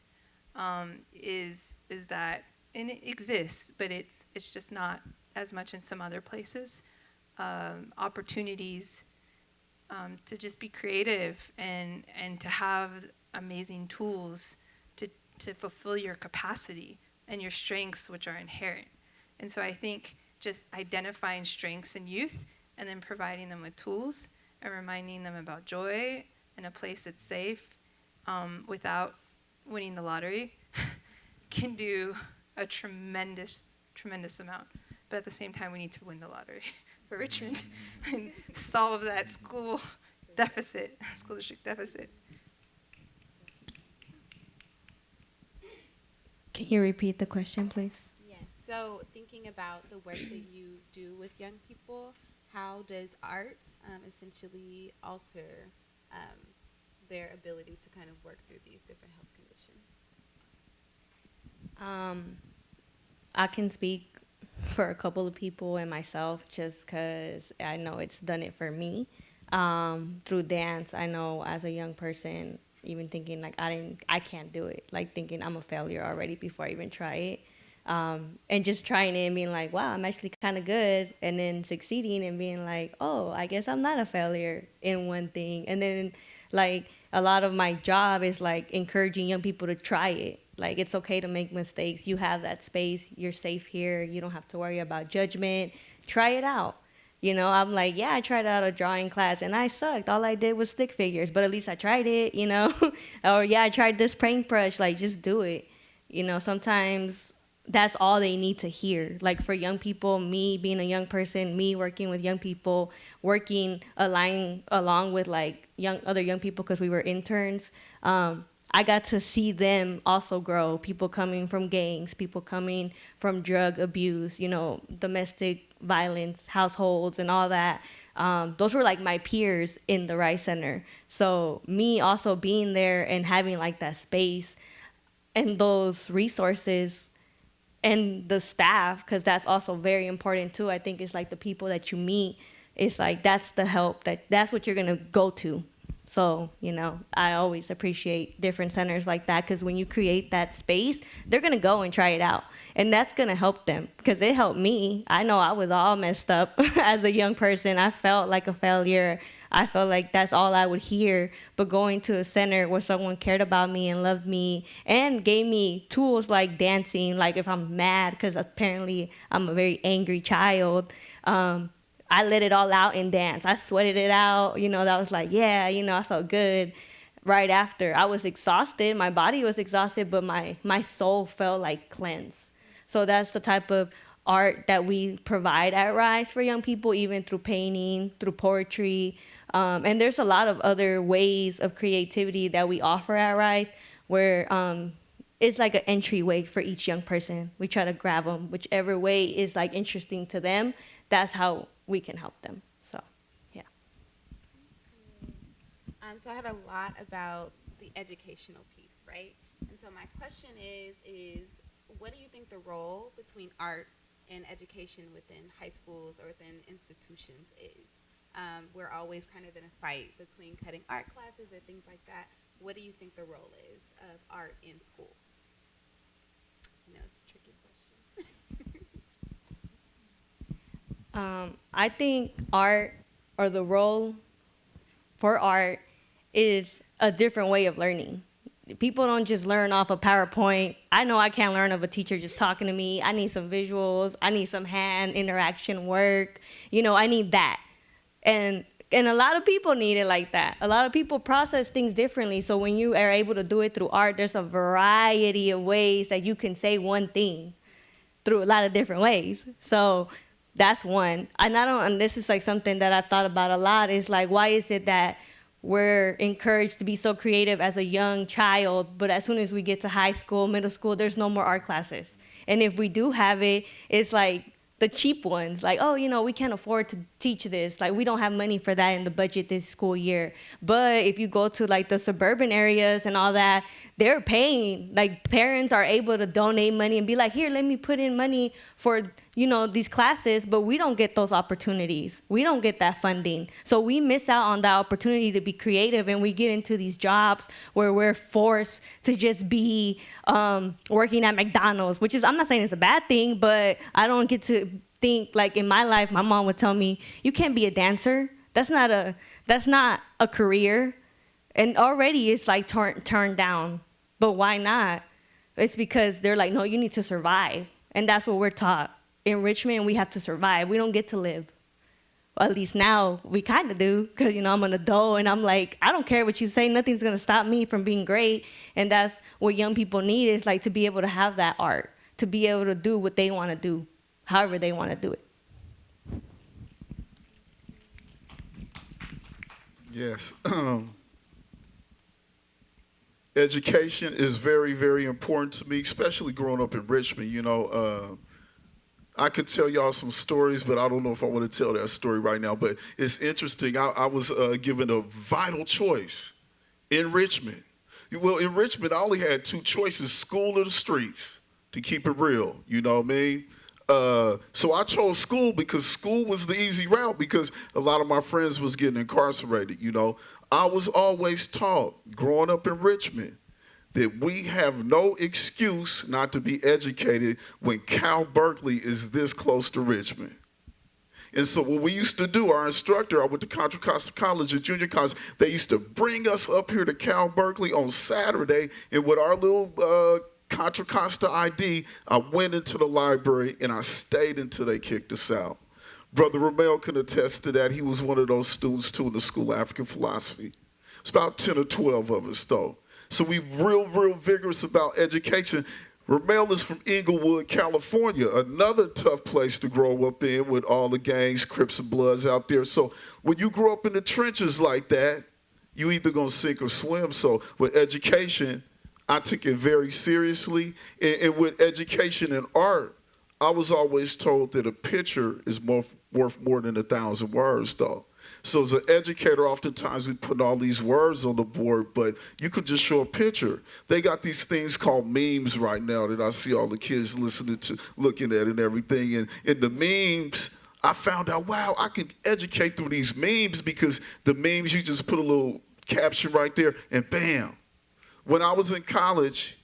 Speaker 3: is that, and it exists, but it's just not as much in some other places. Opportunities to just be creative and to have amazing tools to fulfill your capacity and your strengths, which are inherent. And so I think just identifying strengths in youth and then providing them with tools and reminding them about joy and a place that's safe without winning the lottery can do a tremendous amount. But at the same time, we need to win the lottery for Richmond and solve that school district deficit.
Speaker 4: Can you repeat the question, please?
Speaker 6: Yes. So thinking about the work that you do with young people, how does art essentially alter their ability to kind of work through these different health conditions?
Speaker 4: I can speak for a couple of people and myself just because I know it's done it for me. Through dance, I know as a young person, even thinking like I can't do it, like thinking I'm a failure already before I even try it. And just trying it and being like, wow, I'm actually kind of good, and then succeeding and being like, oh, I guess I'm not a failure in one thing. And then like a lot of my job is like encouraging young people to try it. Like, it's okay to make mistakes. You have that space. You're safe here. You don't have to worry about judgment. Try it out. I'm like, yeah, I tried out a drawing class and I sucked. All I did was stick figures, but at least I tried it, Or yeah, I tried this paintbrush. Like, just do it. Sometimes that's all they need to hear. Like, for young people, me being a young person, me working with young people, working along with like other young people because we were interns. I got to see them also grow. People coming from gangs, people coming from drug abuse, domestic violence, households, and all that. Those were like my peers in the Rice Center. So me also being there and having like that space and those resources and the staff, because that's also very important too. I think it's like the people that you meet. It's like that's the help. That's what you're gonna go to. So, I always appreciate different centers like that, because when you create that space, they're going to go and try it out. And that's going to help them, because it helped me. I know I was all messed up as a young person. I felt like a failure. I felt like that's all I would hear. But going to a center where someone cared about me and loved me and gave me tools like dancing, like if I'm mad, because apparently I'm a very angry child, I let it all out in dance. I sweated it out. That was like, yeah, I felt good right after. I was exhausted. My body was exhausted, but my soul felt like cleansed. So that's the type of art that we provide at Rise for young people, even through painting, through poetry. And there's a lot of other ways of creativity that we offer at Rise where it's like an entryway for each young person. We try to grab them, whichever way is like interesting to them. That's how we can help them. So, yeah.
Speaker 6: So I heard a lot about the educational piece, right? And so my question is what do you think the role between art and education within high schools or within institutions is? We're always kind of in a fight between cutting art classes or things like that. What do you think the role is of art in schools? I know it's a tricky question.
Speaker 4: I think art, or the role for art, is a different way of learning. People don't just learn off a PowerPoint. I know I can't learn of a teacher just talking to me. I need some visuals. I need some hand interaction work. You know, I need that. And a lot of people need it like that. A lot of people process things differently. So when you are able to do it through art, there's a variety of ways that you can say one thing through a lot of different ways. So that's one. And this is like something that I've thought about a lot, is like, why is it that we're encouraged to be so creative as a young child, but as soon as we get to high school, middle school, there's no more art classes? And if we do have it, it's like the cheap ones, like, oh, you know, we can't afford to teach this. Like, we don't have money for that in the budget this school year. But if you go to like the suburban areas and all that, they're paying. Like, parents are able to donate money and be like, here, let me put in money for, you know, these classes. But we don't get those opportunities. We don't get that funding. So we miss out on that opportunity to be creative, and we get into these jobs where we're forced to just be working at McDonald's, which is, I'm not saying it's a bad thing, but I don't get to think, like, in my life, my mom would tell me, you can't be a dancer. That's not a career. And already it's like turned down. But why not? It's because they're like, no, you need to survive. And that's what we're taught. In Richmond, we have to survive. We don't get to live. Well, at least now we kind of do, because, you know, I'm an adult and I'm like, I don't care what you say. Nothing's going to stop me from being great. And that's what young people need, is like to be able to have that art, to be able to do what they want to do, however they want to do it.
Speaker 5: Yes. Education is very, very important to me, especially growing up in Richmond. You know, I could tell y'all some stories, but I don't know if I want to tell that story right now. But it's interesting. I was given a vital choice in Richmond. Well, in Richmond, I only had two choices: school or the streets, to keep it real. You know what I mean? So I chose school because school was the easy route, because a lot of my friends was getting incarcerated. You know, I was always taught growing up in Richmond that we have no excuse not to be educated when Cal Berkeley is this close to Richmond. And so what we used to do, our instructor, I went to Contra Costa College at junior college, they used to bring us up here to Cal Berkeley on Saturday, and with our little Contra Costa ID, I went into the library and I stayed until they kicked us out. Brother Romeo can attest to that. He was one of those students too in the School of African Philosophy. It's about 10 or 12 of us though. So we real vigorous about education. Romeo is from Inglewood, California, another tough place to grow up in with all the gangs, Crips and Bloods out there. So when you grow up in the trenches like that, you either gonna sink or swim. So with education, I took it very seriously. And with education and art, I was always told that a picture is worth more than 1,000 words, though. So as an educator, oftentimes we put all these words on the board, but you could just show a picture. They got these things called memes right now that I see all the kids listening to, looking at and everything. And in the memes, I found out, wow, I can educate through these memes, because the memes, you just put a little caption right there and bam. When I was in college,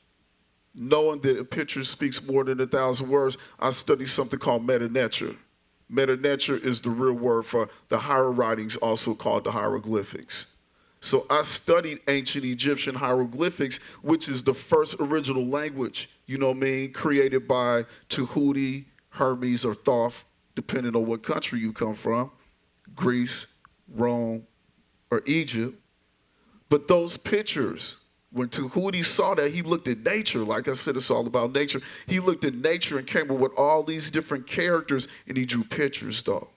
Speaker 5: knowing that a picture speaks more than 1,000 words, I studied something called meta-nature. Meta-nature is the real word for the higher writings, also called the hieroglyphics. So I studied ancient Egyptian hieroglyphics, which is the first original language, you know what I mean, created by Tahuti, Hermes, or Thoth, depending on what country you come from, Greece, Rome, or Egypt. But those pictures, when Tahuti saw that, he looked at nature. Like I said, it's all about nature. He looked at nature and came up with all these different characters, and he drew pictures, though.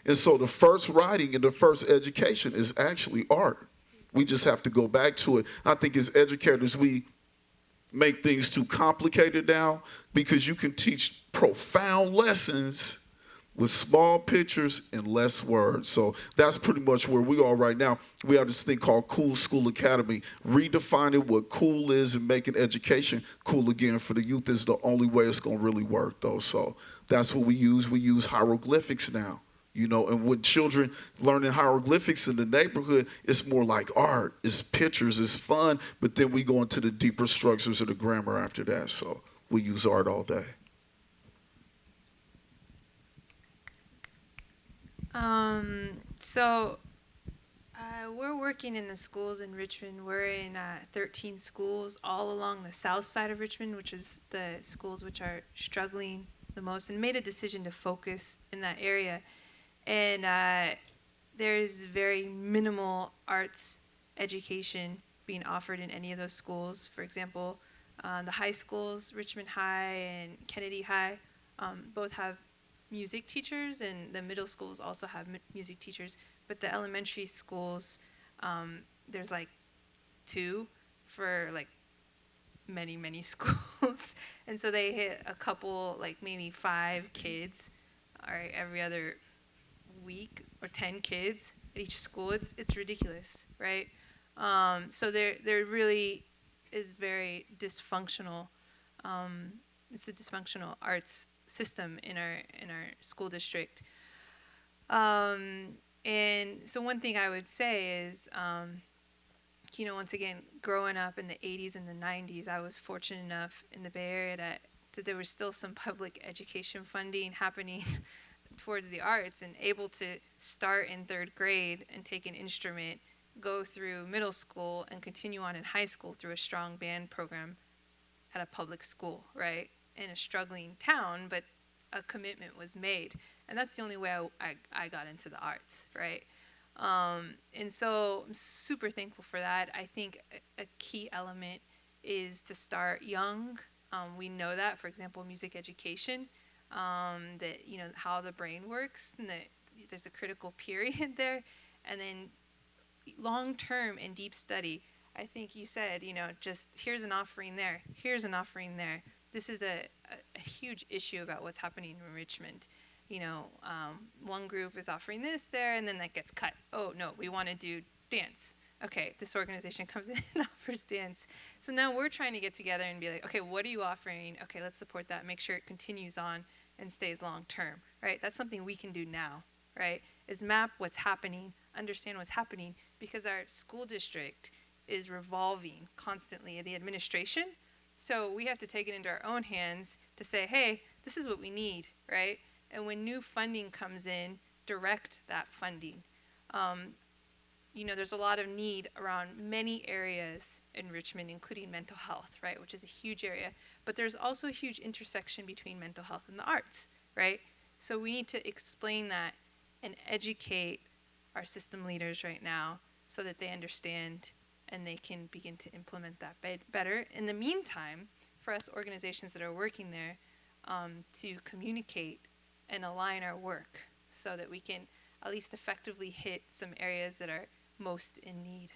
Speaker 5: And so the first writing and the first education is actually art. We just have to go back to it. I think as educators, we make things too complicated now, because you can teach profound lessons with small pictures and less words. So that's pretty much where we are right now. We have this thing called Cool School Academy. Redefining what cool is and making education cool again for the youth is the only way it's gonna really work though. So that's what we use. We use hieroglyphics now. You know, and with children learning hieroglyphics in the neighborhood, it's more like art, it's pictures, it's fun, but then we go into the deeper structures of the grammar after that. So we use art all day.
Speaker 3: So we're working in the schools in Richmond. We're in 13 schools all along the south side of Richmond, which is the schools which are struggling the most, and made a decision to focus in that area. And there's very minimal arts education being offered in any of those schools. For example, the high schools, Richmond High and Kennedy High, both have music teachers, and the middle schools also have music teachers. But the elementary schools, there's like 2 for like many schools. And so they hit a couple, like maybe 5 kids every other week, or 10 kids at each school. It's ridiculous, right? So there really is very dysfunctional. It's a dysfunctional arts system in our school district. And so one thing I would say is, you know, once again, growing up in the 80s and the 90s, I was fortunate enough in the Bay Area that there was still some public education funding happening towards the arts, and able to start in 3rd grade and take an instrument, go through middle school, and continue on in high school through a strong band program at a public school, right? In a struggling town, but a commitment was made. And that's the only way I got into the arts, right? And so I'm super thankful for that. I think a key element is to start young. We know that, for example, music education, that, you know, how the brain works, and that there's a critical period there. And then long-term and deep study. I think you said, you know, just here's an offering there, here's an offering there. This is a huge issue about what's happening in Richmond. You know, one group is offering this there, and then that gets cut. Oh, no, we want to do dance. Okay, this organization comes in and offers dance. So now we're trying to get together and be like, okay, what are you offering? Okay, let's support that. Make sure it continues on and stays long term, right? That's something we can do now, right? Is map what's happening, understand what's happening, because our school district is revolving constantly, the administration. So we have to take it into our own hands to say, hey, this is what we need, right? And when new funding comes in, direct that funding. You know, there's a lot of need around many areas in Richmond, including mental health, right, which is a huge area. But there's also a huge intersection between mental health and the arts, right? So we need to explain that and educate our system leaders right now so that they understand and they can begin to implement that better. In the meantime, for us organizations that are working there, to communicate and align our work so that we can at least effectively hit some areas that are most in need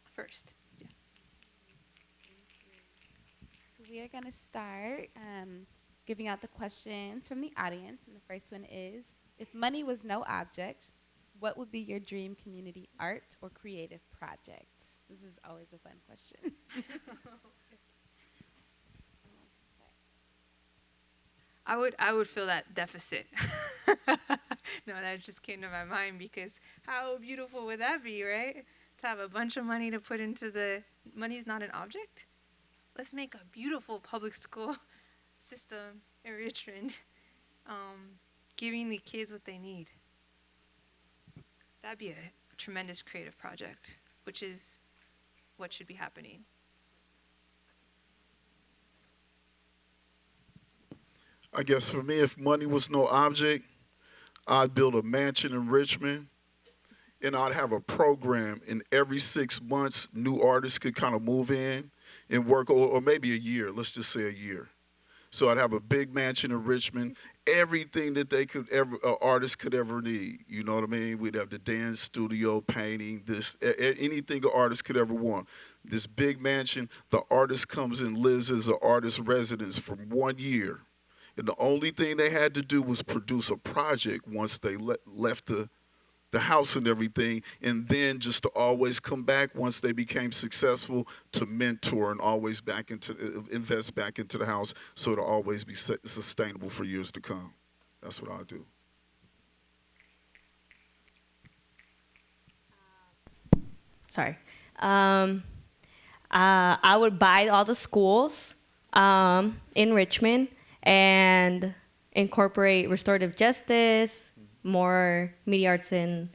Speaker 3: first. Yeah.
Speaker 6: So we are going to start giving out the questions from the audience. And the first one is, if money was no object, what would be your dream community art or creative project? This is always a fun question.
Speaker 3: I would fill that deficit. No, that just came to my mind because how beautiful would that be, right? To have a bunch of money to put into money is not an object. Let's make a beautiful public school system in Richmond, giving the kids what they need. That'd be a tremendous creative project, which is what should be happening.
Speaker 5: I guess for me, if money was no object, I'd build a mansion in Richmond, and I'd have a program, and every 6 months, new artists could kind of move in and work, or maybe a year, let's just say a year. So I'd have a big mansion in Richmond, everything that they could ever, artist could ever need. You know what I mean? We'd have the dance studio, painting, anything an artist could ever want. This big mansion, the artist comes and lives as an artist residence for 1 year. And the only thing they had to do was produce a project once they left the house and everything, and then just to always come back once they became successful to mentor and always back into invest back into the house so it'll always be sustainable for years to come. That's what I do.
Speaker 4: Sorry. I would buy all the schools in Richmond and incorporate restorative justice, more media arts and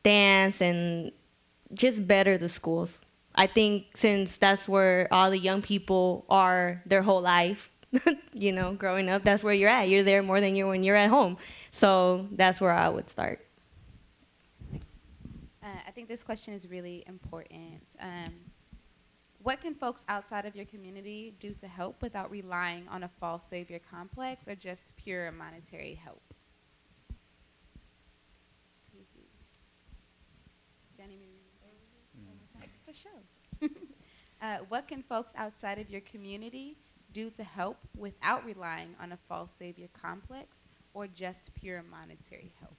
Speaker 4: dance, and just better the schools. I think since that's where all the young people are their whole life, you know, growing up, that's where you're at. You're there more than when you're at home. So that's where I would start.
Speaker 6: I think this question is really important. What can folks outside of your community do to help without relying on a false savior complex or just pure monetary help? For sure. What can folks outside of your community do to help without relying on a false savior complex or just pure monetary help?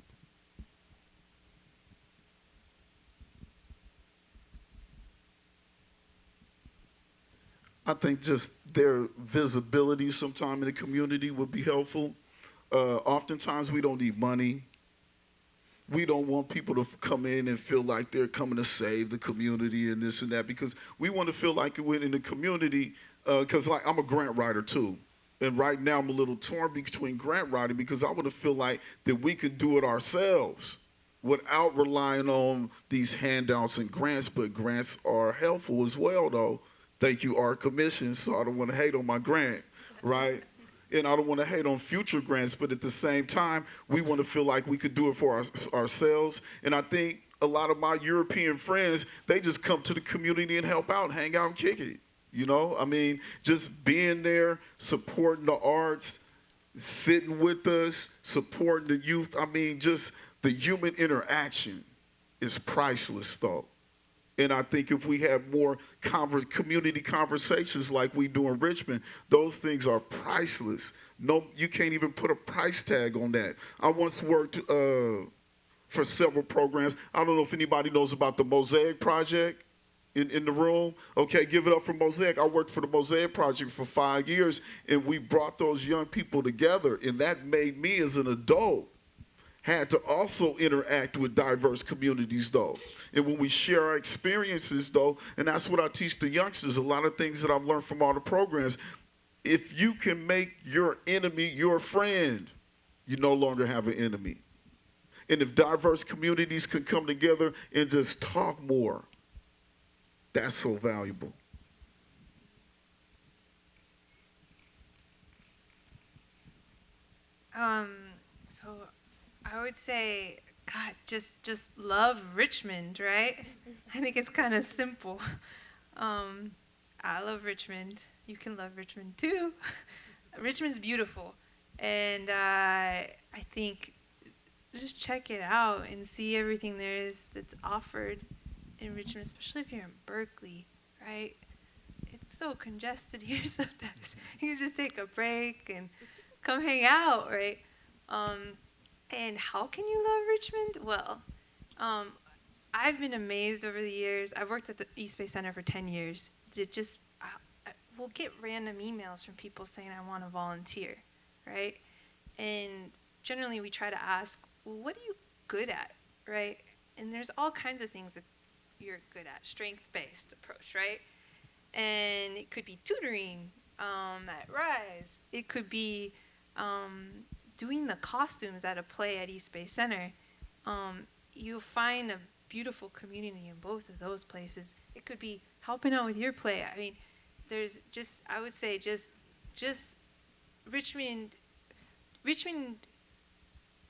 Speaker 5: I think just their visibility sometime in the community would be helpful. Oftentimes we don't need money. We don't want people to come in and feel like they're coming to save the community and this and that, because we want to feel like we're in the community, because like I'm a grant writer too. And right now I'm a little torn between grant writing because I want to feel like that we could do it ourselves without relying on these handouts and grants, but grants are helpful as well though. Thank you, Art Commission, so I don't want to hate on my grant, right? And I don't want to hate on future grants, but at the same time, we want to feel like we could do it for ourselves. And I think a lot of my European friends, they just come to the community and help out, hang out and kick it. You know, I mean, just being there, supporting the arts, sitting with us, supporting the youth. I mean, just the human interaction is priceless, though. And I think if we have more community conversations like we do in Richmond, those things are priceless. No, you can't even put a price tag on that. I once worked for several programs. I don't know if anybody knows about the Mosaic Project in the room. Okay, give it up for Mosaic. I worked for the Mosaic Project for 5 years, and we brought those young people together, and that made me as an adult had to also interact with diverse communities though. And when we share our experiences though, and that's what I teach the youngsters, a lot of things that I've learned from all the programs, if you can make your enemy your friend, you no longer have an enemy. And if diverse communities can come together and just talk more, that's so valuable.
Speaker 9: So I would say, God, just love Richmond, right? I think it's kind of simple. I love Richmond. You can love Richmond too. Richmond's beautiful, and I think just check it out and see everything there is that's offered in Richmond, especially if you're in Berkeley, right? It's so congested here sometimes. You can just take a break and come hang out, right? And how can you love Richmond? Well, I've been amazed over the years. I've worked at the East Bay Center for 10 years. We'll get random emails from people saying, I want to volunteer, right? And generally we try to ask, well, what are you good at, right? And there's all kinds of things that you're good at, strength-based approach, right? And it could be tutoring at Rise. It could be doing the costumes at a play at East Bay Center. You'll find a beautiful community in both of those places. It could be helping out with your play. I mean, there's just, I would say just Richmond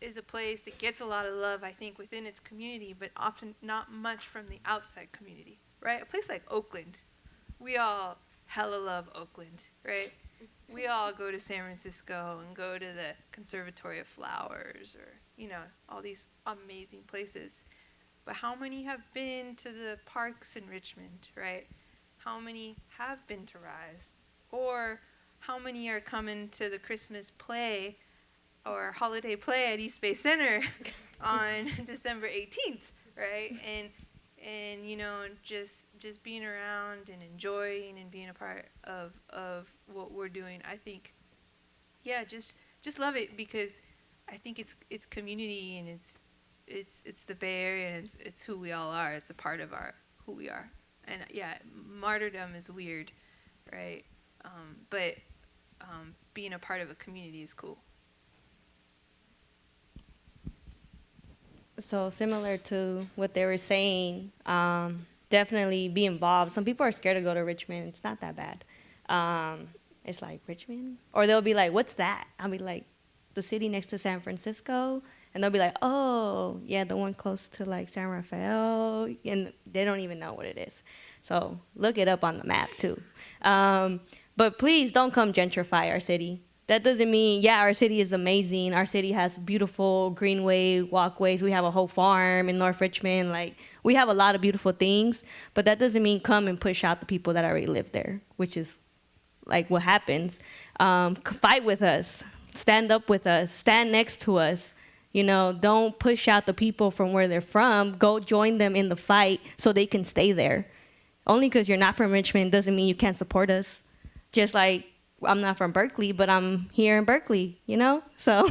Speaker 9: is a place that gets a lot of love, I think, within its community, but often not much from the outside community, right? A place like Oakland, we all hella love Oakland, right? We all go to San Francisco and go to the Conservatory of Flowers or, you know, all these amazing places. But how many have been to the parks in Richmond, right?
Speaker 3: how many have been to Rise? Or how many are coming to the Christmas play or holiday play at East Bay Center on December 18th, right? And you know, just being around and enjoying and being a part of what we're doing. I think, yeah, just love it, because I think it's community, and it's the Bay Area, and it's who we all are. It's a part of who we are. And yeah, martyrdom is weird, right? But being a part of a community is cool.
Speaker 4: So similar to what they were saying, definitely be involved. Some people are scared to go to Richmond. It's not that bad. It's like, Richmond? Or they'll be like, what's that? I'll be like, the city next to San Francisco. And they'll be like, oh, yeah, the one close to like San Rafael. And they don't even know what it is. So look it up on the map too. But please don't come gentrify our city. That doesn't mean, yeah, our city is amazing. Our city has beautiful greenway, walkways. We have a whole farm in North Richmond. Like, we have a lot of beautiful things. But that doesn't mean come and push out the people that already live there, which is like what happens. Fight with us. Stand up with us. Stand next to us. You know, don't push out the people from where they're from. Go join them in the fight so they can stay there. Only because you're not from Richmond doesn't mean you can't support us. Just like I'm not from Berkeley, but I'm here in Berkeley, you know? So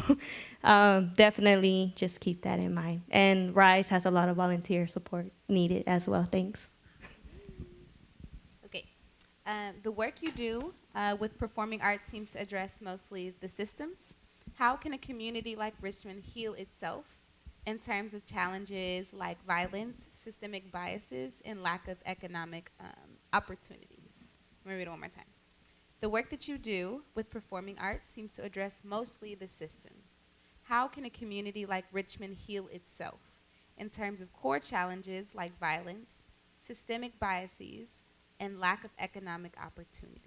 Speaker 4: definitely just keep that in mind. And RISE has a lot of volunteer support needed as well. Thanks.
Speaker 6: Okay. The work you do with performing arts seems to address mostly the systems. How can a community like Richmond heal itself in terms of challenges like violence, systemic biases, and lack of economic opportunities? Let me read it one more time. The work that you do with performing arts seems to address mostly the systems. How can a community like Richmond heal itself in terms of core challenges like violence, systemic biases, and lack of economic opportunities?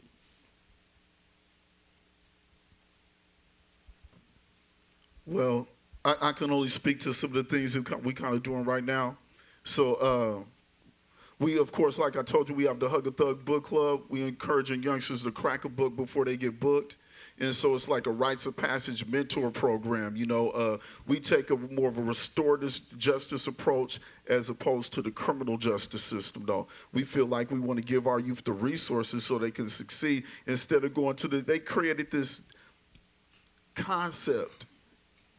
Speaker 5: Well, I can only speak to some of the things that we kind of doing right now. So we, of course, like I told you, we have the Hug a Thug book club. We encouraging youngsters to crack a book before they get booked. And so it's like a rites of passage mentor program. You know, we take a more of a restorative justice approach as opposed to the criminal justice system, though. We feel like we want to give our youth the resources so they can succeed instead of going to they created this concept,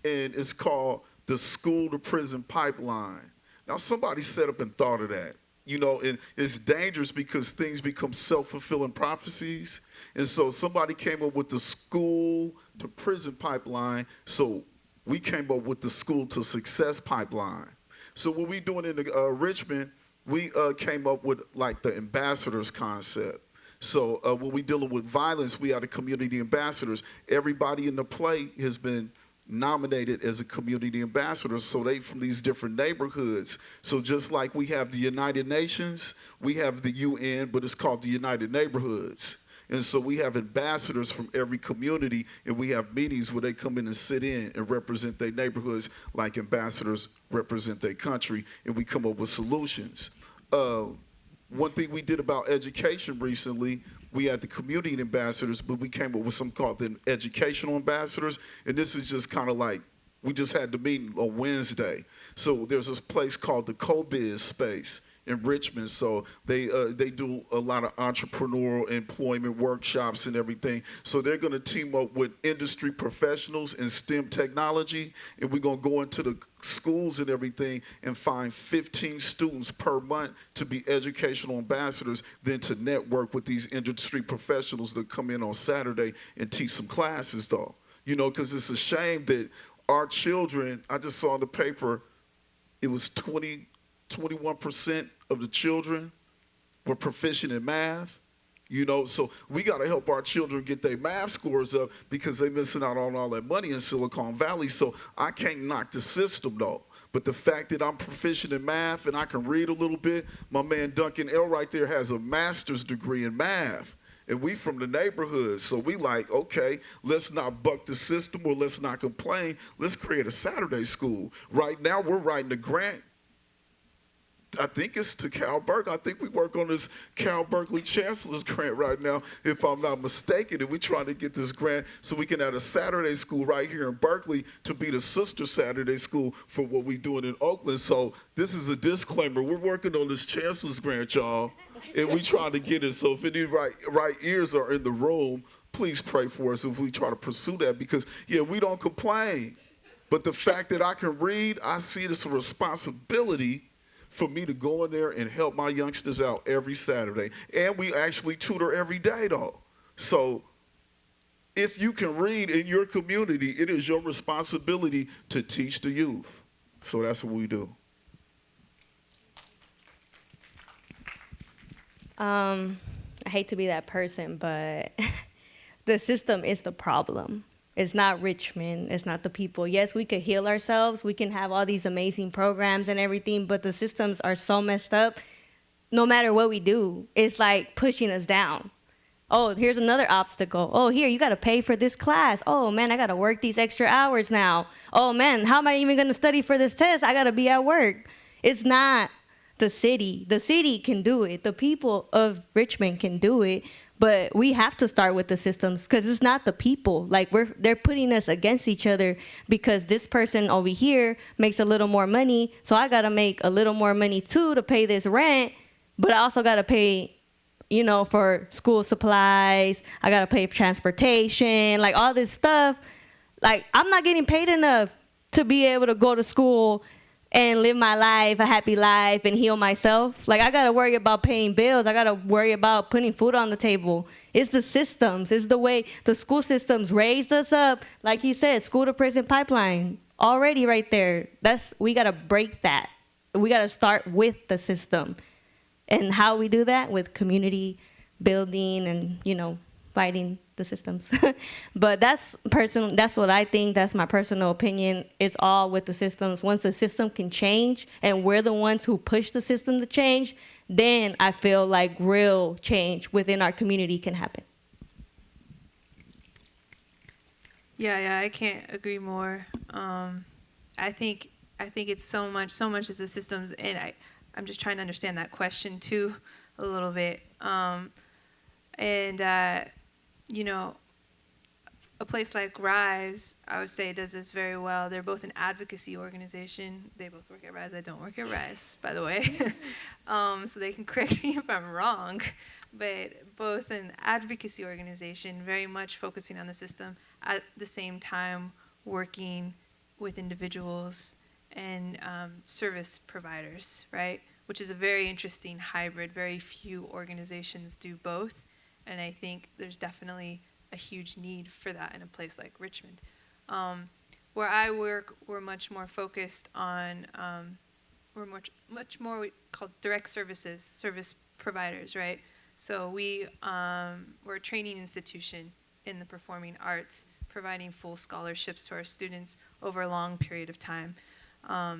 Speaker 5: and it's called the school to prison pipeline. Now, somebody set up and thought of that. You know, and it's dangerous because things become self-fulfilling prophecies. And so somebody came up with the school to prison pipeline. So we came up with the school to success pipeline. So what we doing in Richmond, we came up with like the ambassadors concept. So when we dealing with violence, we are the community ambassadors. Everybody in the play has been nominated as a community ambassador, so they from these different neighborhoods. So just like we have the United Nations, we have the UN, but it's called the United Neighborhoods. And so we have ambassadors from every community, and we have meetings where they come in and sit in and represent their neighborhoods like ambassadors represent their country, and we come up with solutions. One thing we did about education recently, we had the community ambassadors, but we came up with something called the educational ambassadors. And this is just kind of like, we just had the meeting on Wednesday. So there's this place called the CoBiz space in Richmond. So they do a lot of entrepreneurial employment workshops and everything. So they're going to team up with industry professionals in STEM technology, and we're going to go into the schools and everything and find 15 students per month to be educational ambassadors, then to network with these industry professionals that come in on Saturday and teach some classes, though. You know, because it's a shame that our children, I just saw in the paper, it was 21% of the children were proficient in math. You know, so we got to help our children get their math scores up because they're missing out on all that money in Silicon Valley. So I can't knock the system, though. But the fact that I'm proficient in math and I can read a little bit, my man Duncan L. right there has a master's degree in math. And we from the neighborhood, so we like, okay, let's not buck the system or let's not complain. Let's create a Saturday school. Right now, we're writing a grant I think it's to Cal Berkeley. I think we work on this Cal Berkeley Chancellor's grant right now, if I'm not mistaken. And we're trying to get this grant so we can have a Saturday school right here in Berkeley to be the sister Saturday school for what we're doing in Oakland. So this is a disclaimer. We're working on this Chancellor's grant, y'all, and we're trying to get it. So if any right ears are in the room, please pray for us if we try to pursue that because, yeah, we don't complain. But the fact that I can read, I see it as a responsibility for me to go in there and help my youngsters out every Saturday. And we actually tutor every day, though. So if you can read in your community, it is your responsibility to teach the youth. So that's what we do.
Speaker 4: I hate to be that person, but the system is the problem. It's not Richmond. It's not the people. Yes, we could heal ourselves. We can have all these amazing programs and everything, but the systems are so messed up. No matter what we do, it's like pushing us down. Oh, here's another obstacle. Oh, here, you got to pay for this class. Oh, man, I got to work these extra hours now. Oh, man, how am I even going to study for this test? I got to be at work. It's not the city. The city can do it. The people of Richmond can do it. But we have to start with the systems because it's not the people. Like they're putting us against each other because this person over here makes a little more money. So I got to make a little more money too to pay this rent. But I also got to pay, for school supplies. I got to pay for transportation, like all this stuff. Like I'm not getting paid enough to be able to go to school and live my life, a happy life, and heal myself. Like, I got to worry about paying bills. I got to worry about putting food on the table. It's the systems. It's the way the school systems raised us up. Like he said, school to prison pipeline. Already right there. We got to break that. We got to start with the system. And how we do that? With community building and, fighting the systems. But that's what I think. That's my personal opinion. It's all with the systems. Once the system can change and we're the ones who push the system to change, then I feel like real change within our community can happen.
Speaker 3: Yeah, I can't agree more. I think it's so much is the systems, and I'm just trying to understand that question too a little bit. A place like RISE, I would say, does this very well. They're both an advocacy organization. They both work at RISE. I don't work at RISE, by the way. So they can correct me if I'm wrong. But both an advocacy organization, very much focusing on the system, at the same time working with individuals and service providers, right? Which is a very interesting hybrid. Very few organizations do both. And I think there's definitely a huge need for that in a place like Richmond. Where I work, we're much more focused on, we're much more called direct service providers, right? So we're a training institution in the performing arts, providing full scholarships to our students over a long period of time.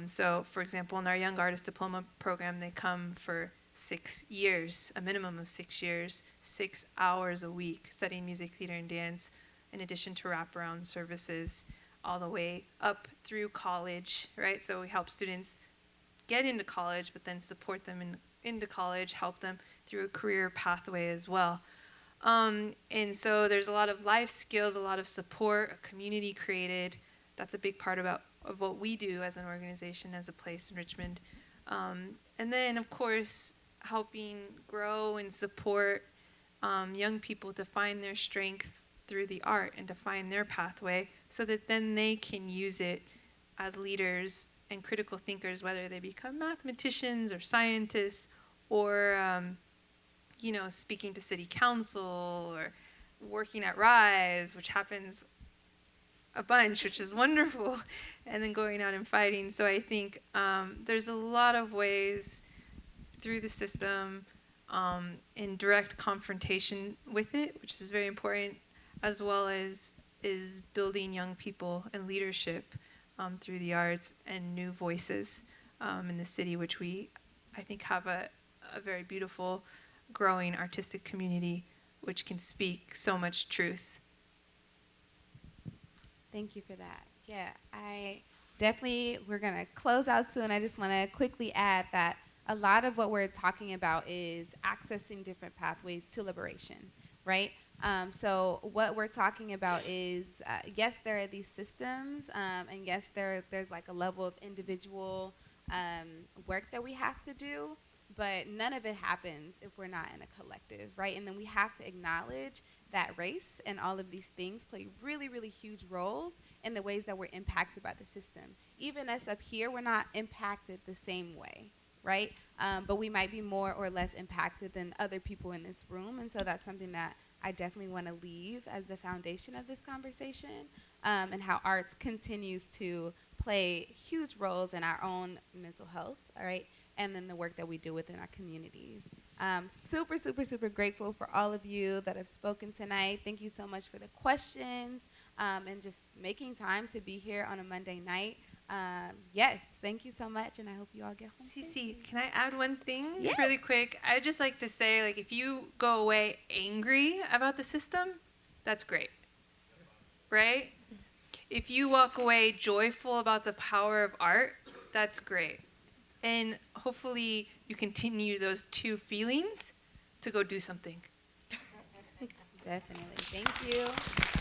Speaker 3: So, for example, in our Young Artist Diploma program, they come for 6 years, a minimum of 6 years, 6 hours a week, studying music, theater, and dance, in addition to wraparound services, all the way up through college, right? So we help students get into college, but then support them into college, help them through a career pathway as well. And so there's a lot of life skills, a lot of support, a community created. That's a big part of what we do as an organization, as a place in Richmond. And then, of course, helping grow and support young people to find their strengths through the art and to find their pathway so that then they can use it as leaders and critical thinkers, whether they become mathematicians or scientists or, speaking to city council or working at RISE, which happens a bunch, which is wonderful, and then going out and fighting. So I think there's a lot of ways through the system in direct confrontation with it, which is very important, as well as is building young people and leadership through the arts and new voices in the city, which I think have a very beautiful, growing artistic community which can speak so much truth.
Speaker 6: Thank you for that. Yeah, we're going to close out soon. I just want to quickly add that a lot of what we're talking about is accessing different pathways to liberation, right? So what we're talking about is, yes, there are these systems, and yes, there's like a level of individual work that we have to do, but none of it happens if we're not in a collective, right? And then we have to acknowledge that race and all of these things play really, really huge roles in the ways that we're impacted by the system. Even us up here, we're not impacted the same way, right? But we might be more or less impacted than other people in this room, and so that's something that I definitely want to leave as the foundation of this conversation, and how arts continues to play huge roles in our own mental health, all right, and then the work that we do within our communities. Super, super, super grateful for all of you that have spoken tonight. Thank you so much for the questions, and just making time to be here on a Monday night. Yes, thank you so much, and I hope you all get home.
Speaker 21: Cece, can I add one thing
Speaker 6: Yes.
Speaker 21: really quick? I'd just like to say, like, if you go away angry about the system, that's great, right? If you walk away joyful about the power of art, that's great. And hopefully you continue those two feelings to go do something.
Speaker 6: Definitely. Thank you.